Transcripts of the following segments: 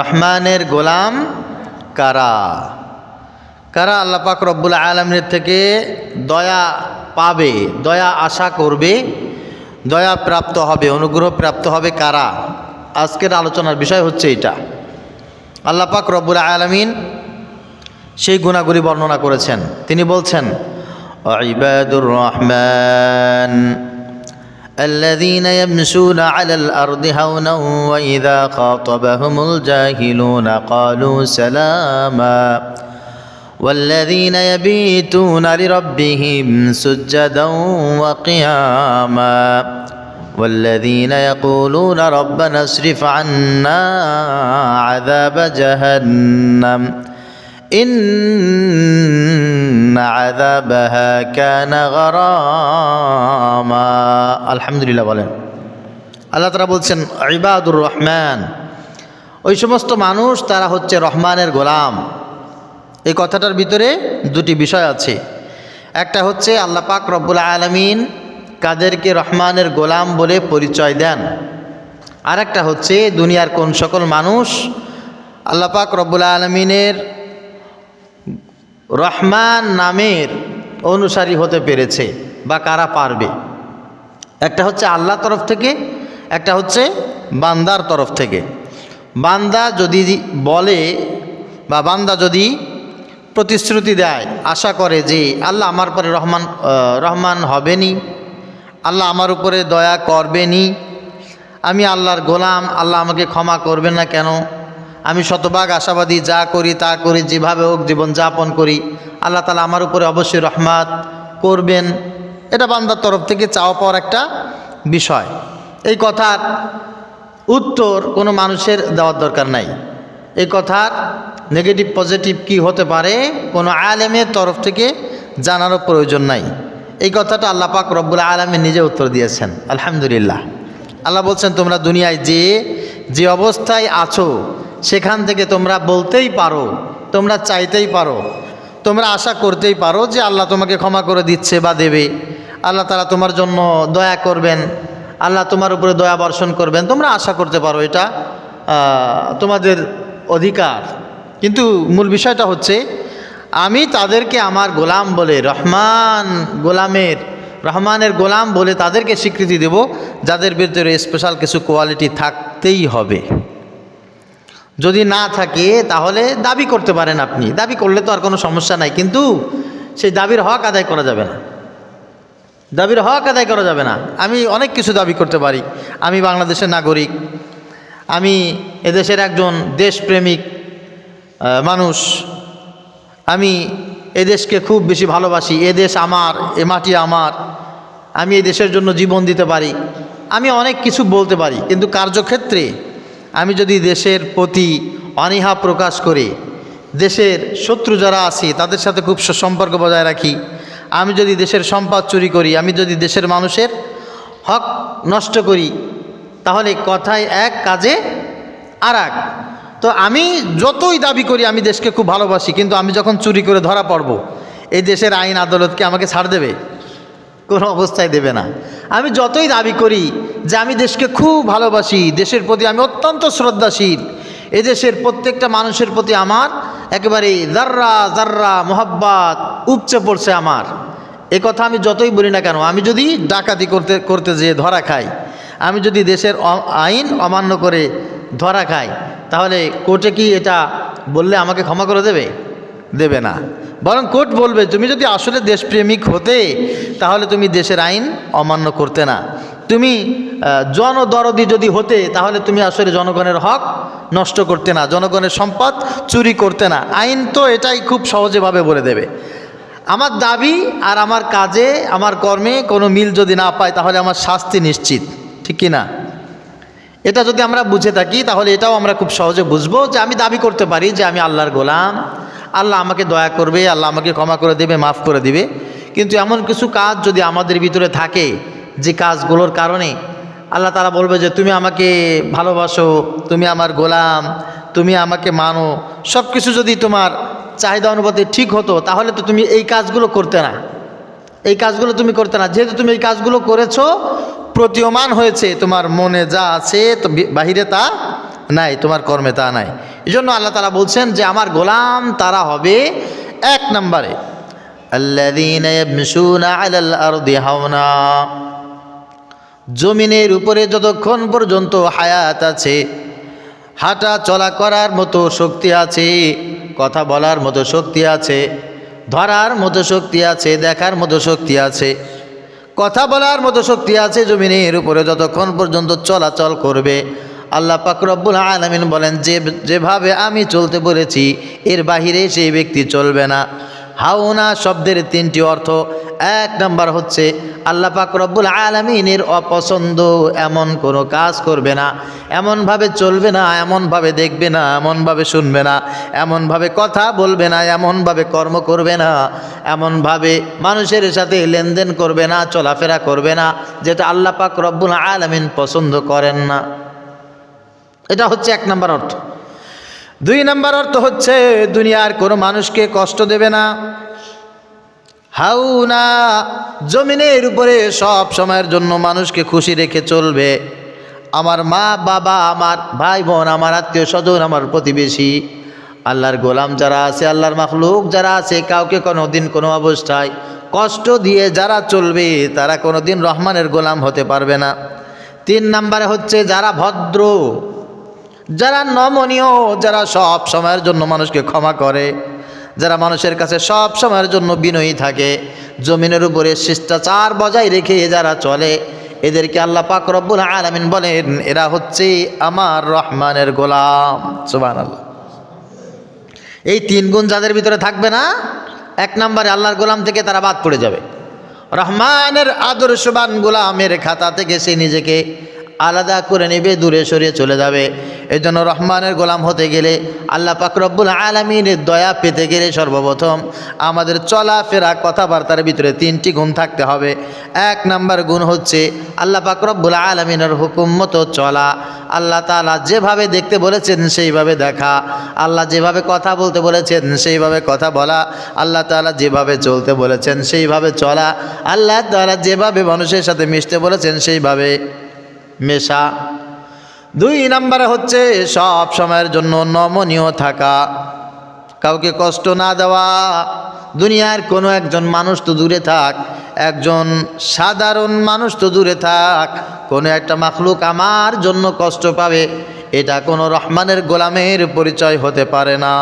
রহমানের গোলাম কারা? কারা আল্লাহ পাক রব্বুল আলামিনের থেকে দয়া পাবে, দয়া আশা করবে, দয়া প্রাপ্ত হবে, অনুগ্রহ প্রাপ্ত হবে? কারা? আজকের আলোচনার বিষয় হচ্ছে এটা। আল্লাহ পাক রব্বুল আলামিন সেই গুণাগুলি বর্ণনা করেছেন। তিনি বলছেন, ইবাদুর রহমান الذين يمشون على الأرض هونا وإذا خاطبهم الجاهلون قالوا سلاما والذين يبيتون لربهم سجدا وقياما والذين يقولون ربنا اصرف عنا عذاب جهنم إن عذابها كان غراما। আলহামদুলিল্লাহ বলেন। আল্লাহ তাআলা বলছেন ইবাদুর রহমান, ওই সমস্ত মানুষ তারা হচ্ছে রহমানের গোলাম। এই কথাটার ভিতরে দুটি বিষয় আছে। একটা হচ্ছে আল্লাহ পাক রব্বুল আলামিন কাদেরকে রহমানের গোলাম বলে পরিচয় দেন, আর একটা হচ্ছে দুনিয়ার কোন সকল মানুষ আল্লাহ পাক রব্বুল আলামিনের রহমান নামের অনুসারী হতে পেরেছে বা কারা পারবে। একটা হচ্ছে আল্লাহর তরফ থেকে, একটা হচ্ছে বান্দার তরফ থেকে। বান্দা যদি বলে বা বান্দা যদি প্রতিশ্রুতি দেয়, আশা করে যে আল্লাহ আমার উপরে রহমান হবেনি, আল্লাহ আমার উপরে দয়া করবেনি, আমি আল্লাহর গোলাম, আল্লাহ আমাকে ক্ষমা করবেন না কেন, আমি শতভাগ আশাবাদী, যা করি তা করি, যেভাবে হোক জীবনযাপন করি, আল্লাহ তাআলা আমার উপরে অবশ্যই রহমত করবেন। এটা বান্দার তরফ থেকে চাওয়া পাওয়ার একটা বিষয়। এই কথার উত্তর কোনো মানুষের দেওয়ার দরকার নাই। এই কথার নেগেটিভ পজিটিভ কি হতে পারে কোনো আলেমের তরফ থেকে জানারও প্রয়োজন নাই। এই কথাটা আল্লাহ পাক রব্বুল আলামিন নিজে উত্তর দিয়েছেন। আলহামদুলিল্লাহ। আল্লাহ বলছেন, তোমরা দুনিয়ায় যে অবস্থায় আছো সেখান থেকে তোমরা বলতেই পারো, তোমরা চাইতেই পারো, তোমরা আশা করতেই পারো যে আল্লাহ তোমাকে ক্ষমা করে দিচ্ছে বা দেবে, আল্লাহ তাআলা তোমার জন্য দয়া করবেন, আল্লাহ তোমার উপরে দয়া বর্ষণ করবেন, তোমরা আশা করতে পারো, এটা তোমাদের অধিকার। কিন্তু মূল বিষয়টা হচ্ছে আমি তাদেরকে আমার গোলাম বলে, রহমানের গোলাম বলে তাদেরকে স্বীকৃতি দেব যাদের ভিতরে স্পেশাল কিছু কোয়ালিটি থাকতেই হবে। যদি না থাকে তাহলে দাবি করতে পারেন আপনি, দাবি করলে তো আর কোনো সমস্যা নাই, কিন্তু সেই দাবির হক আদায় করা যাবে না, দাবির হক আদায় করা যাবে না। আমি অনেক কিছু দাবি করতে পারি, আমি বাংলাদেশের নাগরিক, আমি এদেশের একজন দেশপ্রেমিক মানুষ, আমি এদেশকে খুব বেশি ভালোবাসি, এদেশ আমার, এ মাটি আমার, আমি এই দেশের জন্য জীবন দিতে পারি, আমি অনেক কিছু বলতে পারি। কিন্তু কার্যক্ষেত্রে আমি যদি দেশের প্রতি অনীহা প্রকাশ করে দেশের শত্রু যারা আছে তাদের সাথে খুব সুসম্পর্ক বজায় রাখি, আমি যদি দেশের সম্পদ চুরি করি, আমি যদি দেশের মানুষের হক নষ্ট করি, তাহলে কথায় এক কাজে আর এক। তো আমি যতই দাবি করি আমি দেশকে খুব ভালোবাসি, কিন্তু আমি যখন চুরি করে ধরা পড়ব, এই দেশের আইন আদালত কি আমাকে ছাড় দেবে? কোনো অবস্থায় দেবে না। আমি যতই দাবি করি যে আমি দেশকে খুব ভালোবাসি, দেশের প্রতি আমি অত্যন্ত শ্রদ্ধাশীল, এদেশের প্রত্যেকটা মানুষের প্রতি আমার একেবারে জাররা জাররা মোহাব্বত উপচে পড়ছে আমার, এ কথা আমি যতই বলি না কেন, আমি যদি ডাকাতি করতে যেয়ে ধরা খাই, আমি যদি দেশের আইন অমান্য করে ধরা খাই, তাহলে কোর্টে কি এটা বললে আমাকে ক্ষমা করে দেবে? দেবে না। বরং কোর্ট বলবে, তুমি যদি আসলে দেশপ্রেমিক হতে তাহলে তুমি দেশের আইন অমান্য করতে না, তুমি জনদরদি যদি হতে তাহলে তুমি আসলে জনগণের হক নষ্ট করতে না, জনগণের সম্পদ চুরি করতে না। আইন তো এটাই খুব সহজেভাবে বলে দেবে। আমার দাবি আর আমার কাজে, আমার কর্মে কোনো মিল যদি না পায় তাহলে আমার শাস্তি নিশ্চিত, ঠিক কি না? এটা যদি আমরা বুঝে থাকি তাহলে এটাও আমরা খুব সহজে বুঝবো যে আমি দাবি করতে পারি যে আমি আল্লাহর গোলাম, আল্লাহ আমাকে দয়া করবে, আল্লাহ আমাকে ক্ষমা করে দেবে, মাফ করে দিবে। কিন্তু এমন কিছু কাজ যদি আমাদের ভিতরে থাকে যে কাজগুলোর কারণে আল্লাহ তাআলা বলবে যে তুমি আমাকে ভালোবাসো, তুমি আমার গোলাম, তুমি আমাকে মানো, সব কিছু যদি তোমার চাহিদা অনুপাতে ঠিক হতো তাহলে তো তুমি এই কাজগুলো করতে না, এই কাজগুলো তুমি করতে না। যেহেতু তুমি এই কাজগুলো করেছো, প্রতীয়মান হয়েছে তোমার মনে যা আছে তো বাহিরে তা নাই, তোমার কর্মে তা নাই। এই জন্য আল্লাহ তাআলা বলছেন যে আমার গোলাম তারা হবে এক নম্বরে আল্লাযীনা ইয়ামশুনা আলাল আরদি হাওনা, জমিনের উপরে যতক্ষণ পর্যন্ত হায়াত আছে, হাঁটা চলা করার মতো শক্তি আছে, কথা বলার মতো শক্তি আছে, ধরার মতো শক্তি আছে, দেখার মতো শক্তি আছে, কথা বলার মতো শক্তি আছে, জমিনের উপরে যতক্ষণ পর্যন্ত চলাচল করবে, আল্লাহ পাক রব্বুল আলামিন বলেন যেভাবে আমি চলতে বলেছি এর বাহিরে সেই ব্যক্তি চলবে না। হাওনা শব্দের তিনটি অর্থ। এক নাম্বার হচ্ছে আল্লাহ পাক রব্বুল আলামিনের অপছন্দ এমন কোনো কাজ করবে না, এমনভাবে চলবে না, এমনভাবে দেখবে না, এমনভাবে শুনবে না, এমনভাবে কথা বলবে না, এমনভাবে কর্ম করবে না, এমনভাবে মানুষের সাথে লেনদেন করবে না, চলাফেরা করবে না, যেটা আল্লাহ পাক রব্বুল আলামিন পছন্দ করেন না। এটা হচ্ছে এক নাম্বার অর্থ। দুই নাম্বার অর্থ হচ্ছে দুনিয়ার কোনো মানুষকে কষ্ট দেবে না। হাওনা জমিনের উপরে সব সময়ের জন্য মানুষকে খুশি রেখে চলবে। আমার মা বাবা, আমার ভাই বোন, আমার আত্মীয় স্বজন, আমার প্রতিবেশী, আল্লাহর গোলাম যারা আছে, আল্লাহর মাখলুক যারা আছে, কাউকে কোনো দিন কোনো অবস্থায় কষ্ট দিয়ে যারা চলবে তারা কোনো দিন রহমানের গোলাম হতে পারবে না। তিন নাম্বারে হচ্ছে যারা ভদ্র, যারা নমনীয়, যারা সব সময়ের জন্য মানুষকে ক্ষমা করে, যারা মানুষের কাছে সব সময়ের জন্য বিনয়ী থাকে, জমিনের উপরে শিষ্টাচার বজায় রেখে যারা চলে, এদেরকে আল্লাহ পাক রব্বুল আলামিন বলেন এরা হচ্ছে আমার রহমানের গোলাম। সুবহানাল্লাহ। এই তিন গুণ যাদের ভিতরে থাকবে না, এক নম্বরে আল্লাহর গোলাম থেকে তারা বাদ পড়ে যাবে। রহমানের আদর্শবান গোলামের খাতা থেকে সে নিজেকে আলাদা করে নেবে, দূরে সরিয়ে চলে যাবে। এই জন্য রহমানের গোলাম হতে গেলে, আল্লাহ পাক রব্বুল আলামিনের দয়া পেতে গেলে সর্বপ্রথম আমাদের চলাফেরা কথাবার্তার ভিতরে তিনটি গুণ থাকতে হবে। এক নাম্বার গুণ হচ্ছে আল্লাহ পাক রব্বুল আলামিনের হুকুম মতো চলা। আল্লাহ তাআলা যেভাবে দেখতে বলেছেন সেইভাবে দেখা, আল্লাহ যেভাবে কথা বলতে বলেছেন সেইভাবে কথা বলা, আল্লাহ তাআলা যেভাবে চলতে বলেছেন সেইভাবে চলা, আল্লাহ তাআলা যেভাবে মানুষের সাথে মিশতে বলেছেন সেইভাবে মেশা। দুই নম্বরে হচ্ছে সব সময়ের জন্য নমনীয় থাকা, কাউকে কষ্ট না দেওয়া। দুনিয়ার কোনো একজন মানুষ তো দূরে থাক, একজন সাধারণ মানুষ তো দূরে থাক, কোনো একটা মাখলুক আমার জন্য কষ্ট পাবে, এটা কোনো রহমানের গোলামের পরিচয় হতে পারে না।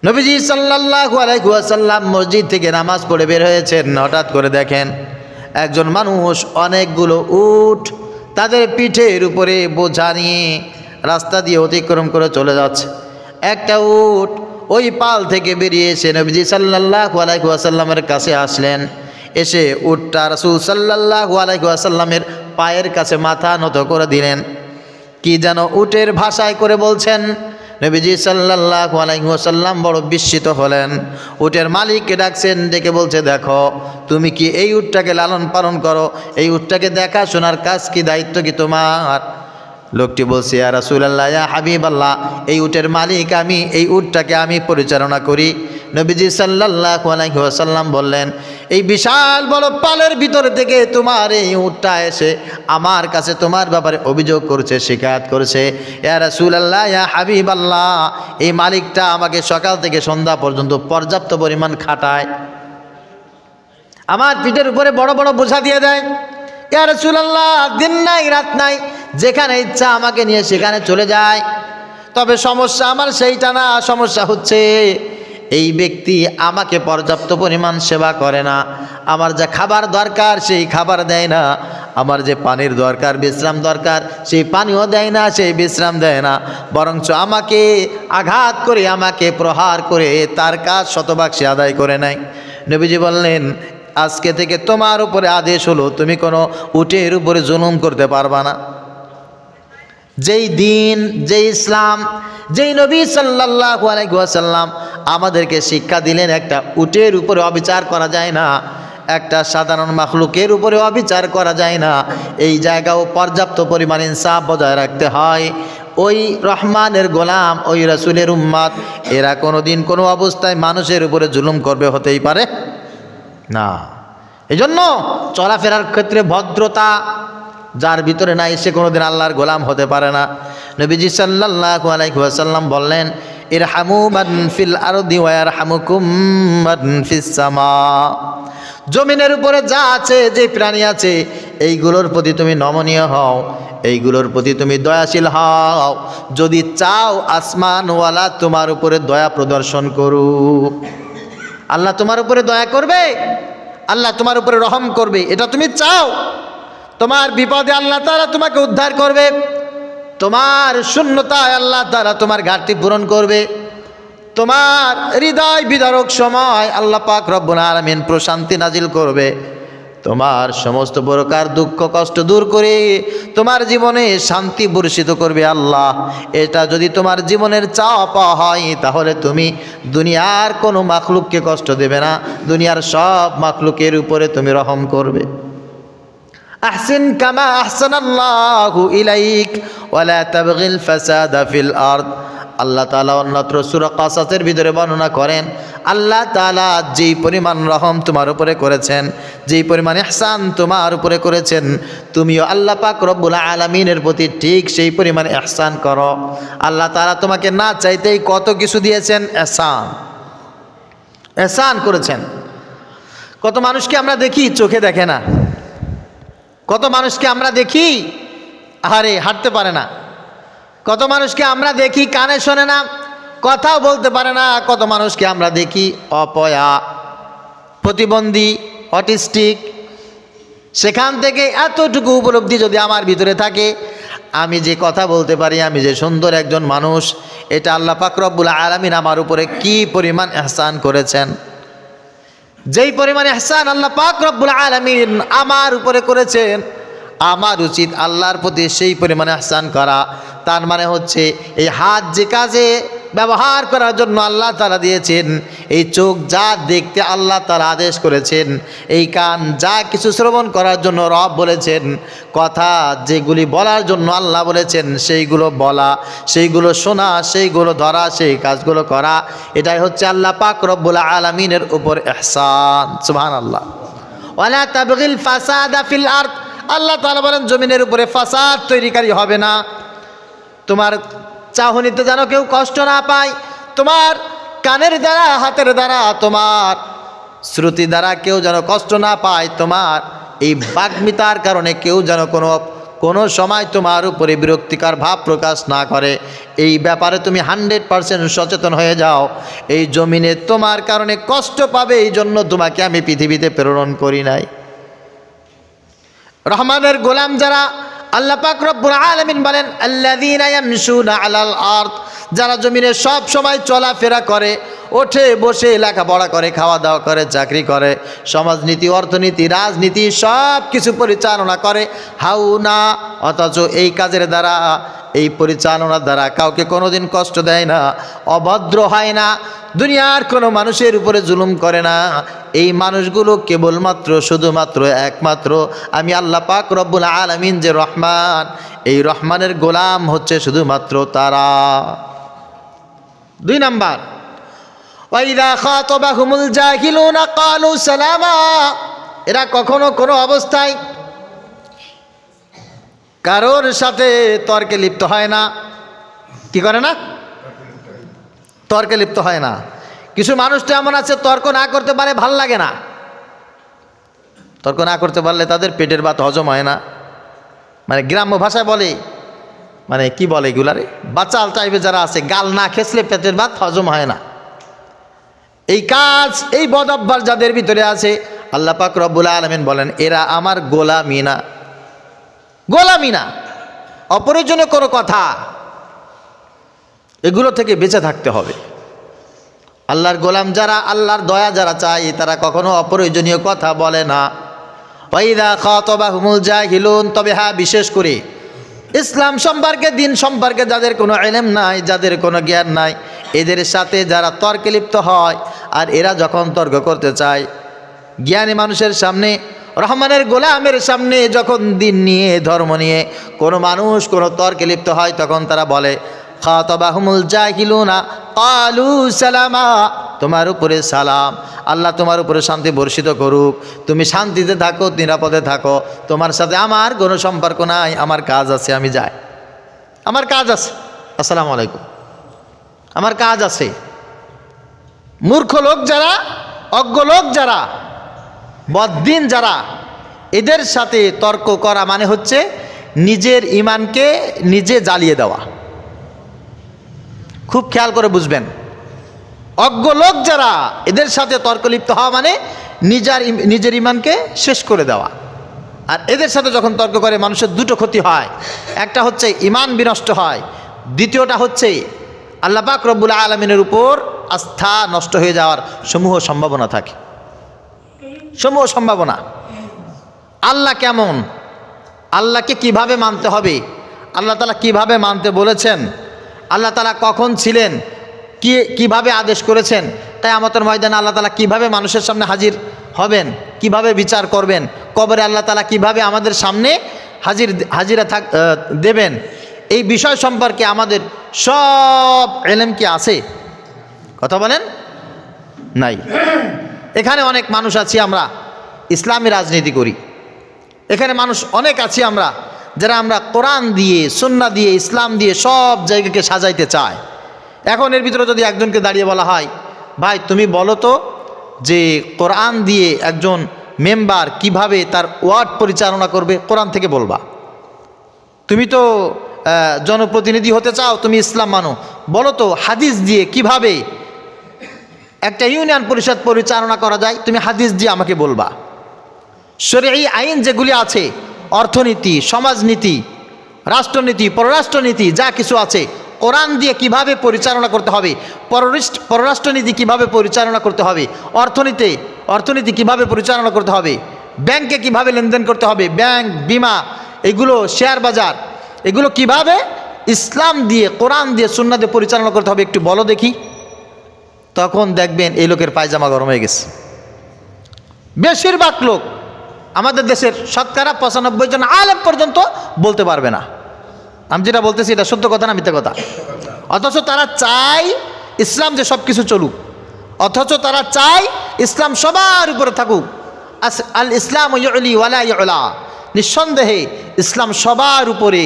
নবীজি সাল্লাল্লাহু আলাইহি ওয়াসাল্লাম মসজিদ থেকে নামাজ পড়ে বের হয়েছেন, হঠাৎ করে দেখেন একজন মানুষ অনেকগুলো উট তাদের পিঠের উপরে বোঝা নিয়ে রাস্তা দিয়ে অতিক্রম করে চলে যাচ্ছে। একটা উট ওই পাল থেকে বেরিয়ে এসে নবীজি সাল্লাল্লাহু আলাইহি ওয়াসাল্লামের কাছে আসলেন। এসে উটটা রাসূল সাল্লাল্লাহু আলাইহি ওয়াসাল্লামের পায়ের কাছে মাথা নত করে দিলেন। কি যেন উটের ভাষায় করে বলছেন। নবীজি সাল্লাল্লাহু আলাইহি ওয়াসাল্লাম বড় বিস্মিত হলেন। উটের মালিককে ডাকছেন, ডেকে বলছে দেখো তুমি কি এই উটটাকে লালন পালন করো, এই উটটাকে দেখাশোনার কাজ কি, দায়িত্ব কি তোমার? লোকটি বলছে ইয়া রাসূলুল্লাহ, ইয়া হাবিবাল্লাহ, এই উটের মালিক আমি, এই উটটাকে আমি পরিচালনা করি। নবীজি সাল্লাল্লাহু আলাইহি ওয়াসাল্লাম বললেন এই বিশাল বড় পালের ভিতর থেকে তোমার এই উটটা এসে আমার কাছে তোমার ব্যাপারে অভিযোগ করছে, শিকায়ত করছে। ইয়া রাসূলুল্লাহ, ইয়া হাবিবাল্লাহ, এই মালিকটা আমাকে সকাল থেকে সন্ধ্যা পর্যন্ত পর্যাপ্ত পরিমাণ খাটায়, আমার পিঠের উপরে বড় বড় বোঝা দিয়ে দেয়। ইয়া রাসূলুল্লাহ, দিন নাই রাত নাই, যেখানে ইচ্ছা আমাকে নিয়ে সেখানে চলে যায়। তবে সমস্যা আমার সেইটা না, সমস্যা হচ্ছে এই ব্যক্তি আমাকে পর্যাপ্ত পরিমাণ সেবা করে না, আমার যা খাবার দরকার সেই খাবার দেয় না, আমার যে পানির দরকার, বিশ্রাম দরকার সেই পানিও দেয় না, সেই বিশ্রাম দেয় না, বরঞ্চ আমাকে আঘাত করে, আমাকে প্রহার করে তার কাজ শতভাগ সে আদায় করে নেয়। নবীজি বললেন আজকে থেকে তোমার উপরে আদেশ হলো তুমি কোনো উটের উপরে জুলুম করতে পারবা না। যেই দিন, যেই ইসলাম, যেই নবী সাল্লাল্লাহু আলাইহি ওয়াসাল্লাম আমাদেরকে শিক্ষা দিলেন একটা উটের উপরে অবিচার করা যায় না, একটা সাধারণ মাখলুকের উপরে অবিচার করা যায় না, এই জায়গাও পর্যাপ্ত পরিমাণ ইনসাফ বজায় রাখতে হয়। ওই রহমানের গোলাম, ওই রাসূলের উম্মত, এরা কোনো দিন কোনো অবস্থায় মানুষের উপরে জুলুম করবে হতেই পারে না। এই জন্য চলাফেরার ক্ষেত্রে ভদ্রতা, যার ভিতরে নাই সে কোনোদিন আল্লাহর গোলাম হতে পারে না। নবীজি সাল্লাল্লাহু আলাইহি ওয়াসাল্লাম বললেন, ইরহামু মান ফিল আরদি ওয়া ইয়ারহামুকুম মান ফিস সামা। জমিনের উপরে যা আছে, যে প্রাণী আছে, এইগুলোর প্রতি তুমি নমনীয় হও, এইগুলোর প্রতি তুমি দয়াশীল হও, যদি চাও আসমানওয়ালা তোমার উপরে দয়া প্রদর্শন করুক। আল্লাহ তোমার উপরে দয়া করবে, আল্লাহ তোমার উপরে রহম করবে, এটা তুমি চাও। তোমার বিপদে আল্লাহ তাআলা তোমাকে উদ্ধার করবে, তোমার শূন্যতায় আল্লাহ তাআলা তোমার ঘাটতি পূরণ করবে, তোমার হৃদয় বিদারক সময় আল্লাহ পাক রব্বুল আলামিন প্রশান্তি নাজিল করবে, তোমার সমস্ত প্রকার দুঃখ কষ্ট দূর করে তোমার জীবনে শান্তি বর্ষিত করবে আল্লাহ। এটা যদি তোমার জীবনের চাওয়া পাওয়া হয়, তাহলে তুমি দুনিয়ার কোনো মাখলুককে কষ্ট দেবে না, দুনিয়ার সব মাখলুকের উপরে তুমি রহম করবে। আহসিন কামা আহসানাল্লাহু ইলাইক ওয়ালা তাবগিল ফাসাদা ফিল আরদ। আল্লাহ তাআলা অন্যত্র সূরা কাসাসের ভিতরে বর্ণনা করেন, আল্লাহ তাআলা যেই পরিমাণ রহম তোমার উপরে করেছেন, যেই পরিমাণ ইহসান তোমার উপরে করেছেন, তুমিও আল্লাহ পাক রব্বুল আলামিনের প্রতি ঠিক সেই পরিমাণ ইহসান করো। আল্লাহ তাআলা তোমাকে না চাইতেই কত কিছু দিয়েছেন, ইহসান করেছেন। কত মানুষকে আমরা দেখি চোখে দেখে না, কত মানুষকে আমরা দেখি আরে হাঁটতে পারে না, কত মানুষকে আমরা দেখি কানে শোনে না, কথাও বলতে পারে না, কত মানুষকে আমরা দেখি অপয়া, প্রতিবন্ধী, অটিস্টিক। সেখান থেকে এতটুকু উপলব্ধি যদি আমার ভিতরে থাকে, আমি যে কথা বলতে পারি, আমি যে সুন্দর একজন মানুষ, এটা আল্লাহ পাক রব্বুল আলামিন আমার উপরে কি পরিমাণ ইহসান করেছেন। যেই পরিমাণ ইহসান আল্লাহ পাক রব্বুল আলামিন আমার উপরে করেছেন, আমার উচিত আল্লাহর প্রতি সেই পরিমাণে ইহসান করা। তার মানে হচ্ছে এই হাত যে কাজে ব্যবহার করার জন্য আল্লাহ তাআলা দিয়েছেন, এই চোখ যা দেখতে আল্লাহ তাআলা আদেশ করেছেন, এই কান যা কিছু শ্রবণ করার জন্য রব বলেছেন, কথা যেগুলি বলার জন্য আল্লাহ বলেছেন সেইগুলো বলা, সেইগুলো শোনা, সেইগুলো ধরা, সেই কাজগুলো করা, এটাই হচ্ছে আল্লাহ পাক রব্বুল আলামিনের উপর ইহসান। সুবহানাল্লাহ। ওয়ালা তাবগিল ফাসাদা ফিল আরদ। আল্লাহ তাআলা বলেন জমিনের উপরে ফাসাদ তৈরিকারী হবে না। তোমার চাহনিতে যেন কেউ কষ্ট না পায়, তোমার কানের দ্বারা, হাতের দ্বারা, তোমার শ্রুতি দ্বারা কেউ যেন কষ্ট না পায়, তোমার এই বাগ্মিতার কারণে কেউ যেন কোনো সময় তোমার উপরে বিরক্তিকর ভাব প্রকাশ না করে, এই ব্যাপারে তুমি 100% সচেতন হয়ে যাও। এই জমিনে তোমার কারণে কষ্ট পাবে, এই জন্য তোমাকে আমি পৃথিবীতে প্রেরণ করি নাই। রহমানের গোলাম যারা, আল্লাহ পাক রব্বুল আলামিন বলেন আল্লাযীনা ইয়ামশুনা আলাল আরদ, যারা জমিনে সব সময় চলাফেরা করে, ওঠে বসে লেখাপড়া করে, খাওয়া দাওয়া করে, চাকরি করে, সমাজনীতি, অর্থনীতি, রাজনীতি সব কিছু পরিচালনা করে হাউনা, অথচ এই কাজের দ্বারা, এই পরিচালনার দ্বারা কাউকে কোনোদিন কষ্ট দেয় না, অভদ্র হয় না, দুনিয়ার কোনো মানুষের উপরে জুলুম করে না। এই মানুষগুলো কেবলমাত্র, শুধুমাত্র, একমাত্র আমি আল্লাহ পাক রব্বুল আলামিন যে রহমান, এই রহমানের গোলাম হচ্ছে শুধুমাত্র তারা। 2 নাম্বার, ওয়াইদা খাতাবাহুমুল জাহিলুনা ক্বালু সালামা। এরা কখনো কোনো অবস্থায় কারোর সাথে তর্কে লিপ্ত হয় না। কি করে না? তর্কে লিপ্ত হয় না। কিছু মানুষ তো এমন আছে, তর্ক না করতে পারে, ভাল লাগে না। তর্ক না করতে পারলে তাদের পেটের ভাত হজম হয় না। মানে গ্রাম্য ভাষায় বলে, মানে কি বলে এগুলারে, বাচাল টাইপের যারা আছে, গাল না খেসলে পেটের ভাত হজম হয় না। এই কাজ, এই বদ অভ্যাস যাদের ভিতরে আছে, আল্লাহ পাক রব্বুল আলামিন বলেন এরা আমার গোলামি না, গোলামি না। অপ্রয়োজনীয় কোনো কথা, এগুলো থেকে বেঁচে থাকতে হবে। আল্লাহর গোলাম যারা, আল্লাহর দয়া যারা চায়, তারা কখনো অপ্রয়োজনীয় কথা বলে না। ওয়াইদা খাতাবাহুমুল জাহিলুন, তবে হ্যাঁ, বিশেষ করে ইসলাম সম্পর্কে, দিন সম্পর্কে যাদের কোনো ইলম নাই, যাদের কোনো জ্ঞান নাই, এদের সাথে যারা তর্কে লিপ্ত হয়, আর এরা যখন তর্ক করতে চায় জ্ঞানী মানুষের সামনে, রহমানের গোলামের সামনে, যখন দিন নিয়ে, ধর্ম নিয়ে কোনো মানুষ কোনো তর্কে লিপ্ত হয়, তখন তারা বলে খাতাবাহুমুল জাহিলুনা ক্বালু সালামা। তোমার উপরে সালাম, আল্লাহ তোমার উপরে শান্তি বর্ষিত করুক, তুমি শান্তিতে থাকো, নিরাপদে থাকো, তোমার সাথে আমার কোনো সম্পর্ক নাই, আমার কাজ আছে, আমি যাই, আমার কাজ আছে, আসসালামু আলাইকুম, আমার কাজ আছে। মূর্খ লোক যারা, অজ্ঞ লোক যারা, বদ্দিন যারা, এদের সাথে তর্ক করা মানে হচ্ছে নিজের ঈমানকে নিজে জ্বালিয়ে দেওয়া। খুব খেয়াল করে বুঝবেন, অজ্ঞ লোক যারা, এদের সাথে তর্ক লিপ্ত হওয়া মানে নিজের ঈমানকে শেষ করে দেওয়া। আর এদের সাথে যখন তর্ক করে মানুষের দুটো ক্ষতি হয়, একটা হচ্ছে ঈমান বিনষ্ট হয়, দ্বিতীয়টা হচ্ছে আল্লাহ পাক রব্বুল আলামিনের উপর আস্থা নষ্ট হয়ে যাওয়ার সমূহ সম্ভাবনা থাকে, সমূহ সম্ভাবনা। আল্লাহ কেমন, আল্লাহকে কিভাবে মানতে হবে, আল্লাহ তাআলা কিভাবে মানতে বলেছেন, আল্লাহ তাআলা কখন ছিলেন, কিভাবে আদেশ করেছেন, কিয়ামতের ময়দানে আল্লাহ তাআলা কিভাবে মানুষের সামনে হাজির হবেন, কিভাবে বিচার করবেন, কবরে আল্লাহ তাআলা কিভাবে আমাদের সামনে হাজিরা দেবেন, এই বিষয় সম্পর্কে আমাদের সব ইলম কি আছে? কথা বলেন, নাই। এখানে অনেক মানুষ আছি আমরা ইসলামী রাজনীতি করি, এখানে মানুষ অনেক আছি আমরা যারা আমরা কোরআন দিয়ে, সুন্নাহ দিয়ে, ইসলাম দিয়ে সব জায়গাকে সাজাইতে চায়। এখন এর ভিতরে যদি একজনকে দাঁড়িয়ে বলা হয়, ভাই তুমি বলো তো যে কোরআন দিয়ে একজন মেম্বার কিভাবে তার ওয়ার্ড পরিচালনা করবে, কোরআন থেকে বলবা। তুমি তো জনপ্রতিনিধি হতে চাও, তুমি ইসলাম মানো, বলো তো হাদিস দিয়ে কিভাবে একটা ইউনিয়ন পরিষদ পরিচালনা করা যায়, তুমি হাদিস দিয়ে আমাকে বলবা। শরঈ আইন যেগুলি আছে, অর্থনীতি, সমাজনীতি, রাষ্ট্রনীতি, পররাষ্ট্রনীতি, যা কিছু আছে, কোরআন দিয়ে কিভাবে পরিচালনা করতে হবে, পররাষ্ট্রনীতি কিভাবে পরিচালনা করতে হবে, অর্থনীতি কিভাবে পরিচালনা করতে হবে, ব্যাংকে কিভাবে লেনদেন করতে হবে, ব্যাংক, বিমা, এগুলো শেয়ার বাজার, এগুলো কিভাবে ইসলাম দিয়ে, কোরআন দিয়ে, সুন্নাহ দিয়ে পরিচালনা করতে হবে, একটু বলো দেখি। তখন দেখবেন এই লোকের পায়জামা গরম হয়ে গেছে। বেশিরভাগ লোক আমাদের দেশের শতকরা 95 জন আলেম পর্যন্ত বলতে পারবে না। আমি যেটা বলতেছি এটা সত্য কথা না মিথ্যা কথা? অথচ তারা চায় ইসলাম যে সব কিছু চলুক, অথচ তারা চায় ইসলাম সবার উপরে থাকুক। আল ইসলাম ইউলি ওয়ালা ইউলা, নিঃসন্দেহে ইসলাম সবার উপরে,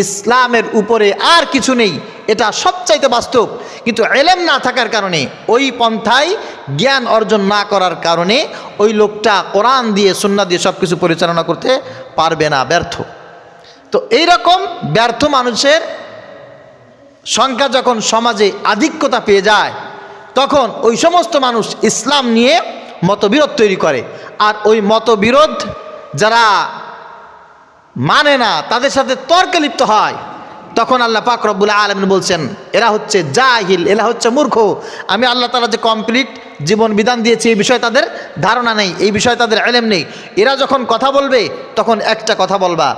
ইসলামের উপরে আর কিছু নেই, এটা সবচাইতে বাস্তব। কিন্তু ইলম না থাকার কারণে, ওই পন্থায় জ্ঞান অর্জন না করার কারণে ওই লোকটা কোরআন দিয়ে, সুন্নাহ দিয়ে সব কিছু পরিচালনা করতে পারবে না, ব্যর্থ। তো এইরকম ব্যর্থ মানুষের সংখ্যা যখন সমাজে আধিক্যতা পেয়ে যায়, তখন ওই সমস্ত মানুষ ইসলাম নিয়ে মতবিরোধ তৈরি করে। আর ওই মতবিরোধ যারা মানে না, তাদের সাথে তর্কে লিপ্ত হয়, তখন আল্লাহ পাক রব্বুল আলামিন বলছেন এরা হচ্ছে জাহিল, এরা হচ্ছে মূর্খ। আমি আল্লাহ তাআলা যে কমপ্লিট জীবন বিধান দিয়েছি এই বিষয়ে তাদের ধারণা নেই, এই বিষয়ে তাদের ইলম নেই। এরা যখন কথা বলবে তখন একটা কথা বলবা,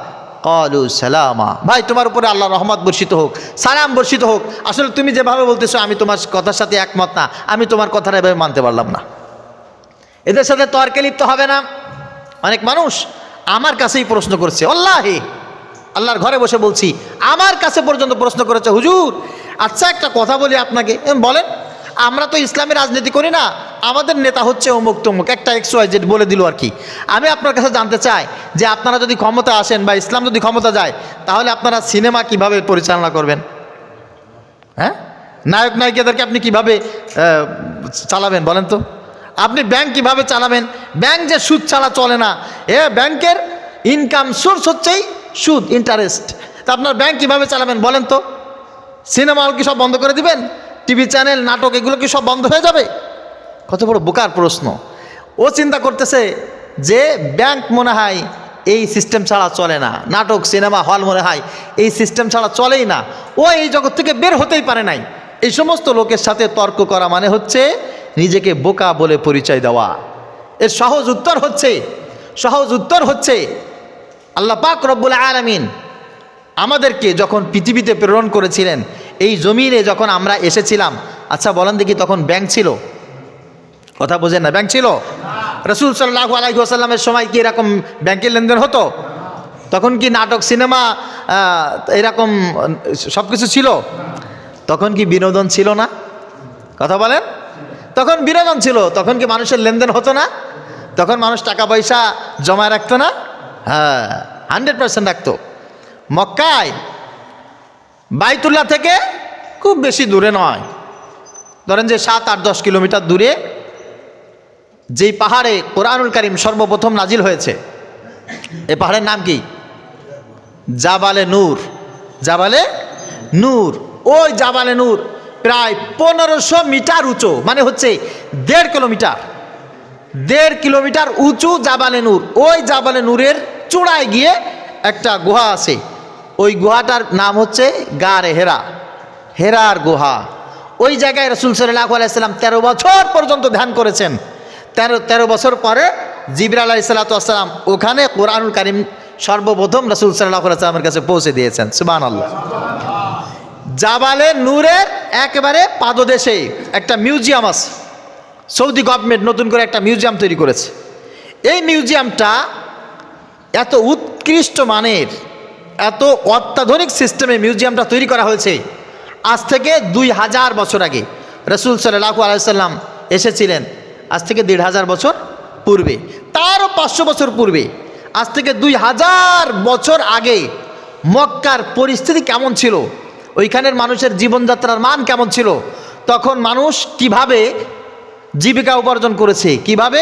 ক্বালু সালামা, ভাই তোমার উপরে আল্লাহর রহমত বর্ষিত হোক, সালাম বর্ষিত হোক। আসলে তুমি যেভাবে বলতেছো আমি তোমার কথার সাথে একমত না, আমি তোমার কথাটা এভাবে মানতে পারলাম না। এদের সাথে তর্কে লিপ্ত হবে না। অনেক মানুষ আমার কাছেই প্রশ্ন করছে, আল্লাহি, আল্লাহর ঘরে বসে বলছি, আমার কাছে পর্যন্ত প্রশ্ন করেছে, হুজুর আচ্ছা একটা কথা বলি আপনাকে। বলেন। আমরা তো ইসলামী রাজনীতি করি না, আমাদের নেতা হচ্ছে অমুক তমুক, একটা XYZ বলে দিল আর কি। আমি আপনার কাছে জানতে চাই যে আপনারা যদি ক্ষমতা আসেন বা ইসলাম যদি ক্ষমতা যায়, তাহলে আপনারা সিনেমা কিভাবে পরিচালনা করবেন? হ্যাঁ, নায়ক নায়িকাদেরকে আপনি কিভাবে চালাবেন বলেন তো? আপনি ব্যাংক কিভাবে চালাবেন? ব্যাংক যে সুদ ছাড়া চলে না, ব্যাংকের ইনকাম সোর্স হচ্ছেই সুদ, ইন্টারেস্ট। তা আপনার ব্যাংক কিভাবে চালাবেন বলেন তো? সিনেমা হল কি সব বন্ধ করে দিবেন? টিভি চ্যানেল, নাটক, এগুলো কি সব বন্ধ হয়ে যাবে? কত বড় বোকার প্রশ্ন। ও চিন্তা করতেছে যে ব্যাংক মনে হয় এই সিস্টেম ছাড়া চলে না, নাটক, সিনেমা হল মনে হয় এই সিস্টেম ছাড়া চলেই না, ও এই জগৎ থেকে বের হতেই পারে নাই। এই সমস্ত লোকের সাথে তর্ক করা মানে হচ্ছে নিজেকে বোকা বলে পরিচয় দেওয়া। এর সহজ উত্তর হচ্ছে আল্লাহ পাক রব্বুল আলামিন আমাদেরকে যখন পৃথিবীতে প্রেরণ করেছিলেন, এই জমিনে যখন আমরা এসেছিলাম, আচ্ছা বলেন দেখি তখন ব্যাংক ছিল? কথা বোঝেন না? ব্যাংক ছিল? রাসূল সাল্লাল্লাহু আলাইহি ওয়াসাল্লামের সময় কি এরকম ব্যাংকের লেনদেন হতো? তখন কি নাটক, সিনেমা, এরকম সব কিছু ছিল? তখন কি বিনোদন ছিল না? কথা বলেন। তখন বিনোদন ছিল, তখন কি মানুষের লেনদেন হতো না? তখন মানুষ টাকা পয়সা জমা রাখতো না? হ্যাঁ, 100% রাখতো। মক্কায় বাইতুল্লাহ থেকে খুব বেশি দূরে নয়, ধরেন যে 7-8-10 কিলোমিটার দূরে যেই পাহাড়ে কোরআনুল কারীম সর্বপ্রথম নাজিল হয়েছে, এই পাহাড়ের নাম কি? জাবালে নূর। জাবালে নূর। ওই জাবালে নূর প্রায় 1500 মিটার উঁচু, মানে হচ্ছে 1.5 কিলোমিটার। 1.5 কিলোমিটার উঁচু জাবালে নূর। ওই জাবালে নূরের চূড়ায় গিয়ে একটা গুহা আছে, ওই গুহাটার নাম হচ্ছে গারে হেরা, হেরার গুহা। ওই জায়গায় রাসূল সাল্লাল্লাহু আলাইহি সাল্লাম 13 বছর পর্যন্ত ধ্যান করেছেন। 13 বছর পরে জিবরাইল আলাইহিস সালাম ওখানে কোরআনুল কারীম সর্বপ্রথম রাসূল সাল্লাল্লাহু আলাইহি সাল্লামের কাছে পৌঁছে দিয়েছেন। সুবহানাল্লাহ। জাবালে নূরের একেবারে পাদদেশে একটা মিউজিয়াম আছে। সৌদি গভর্নমেন্ট নতুন করে একটা মিউজিয়াম তৈরি করেছে। এই মিউজিয়ামটা এত উৎকৃষ্ট মানের, এত অত্যাধুনিক সিস্টেমে মিউজিয়ামটা তৈরি করা হয়েছে। আজ থেকে 2000 বছর আগে রাসূল সাল্লাল্লাহু আলাইহি সাল্লাম এসেছিলেন, আজ থেকে 1500 বছর পূর্বে, তারও 500 বছর পূর্বে, আজ থেকে 2000 বছর আগে মক্কার পরিস্থিতি কেমন ছিল, ওইখানের মানুষের জীবনযাত্রার মান কেমন ছিল, তখন মানুষ কিভাবে জীবিকা উপার্জন করেছে, কিভাবে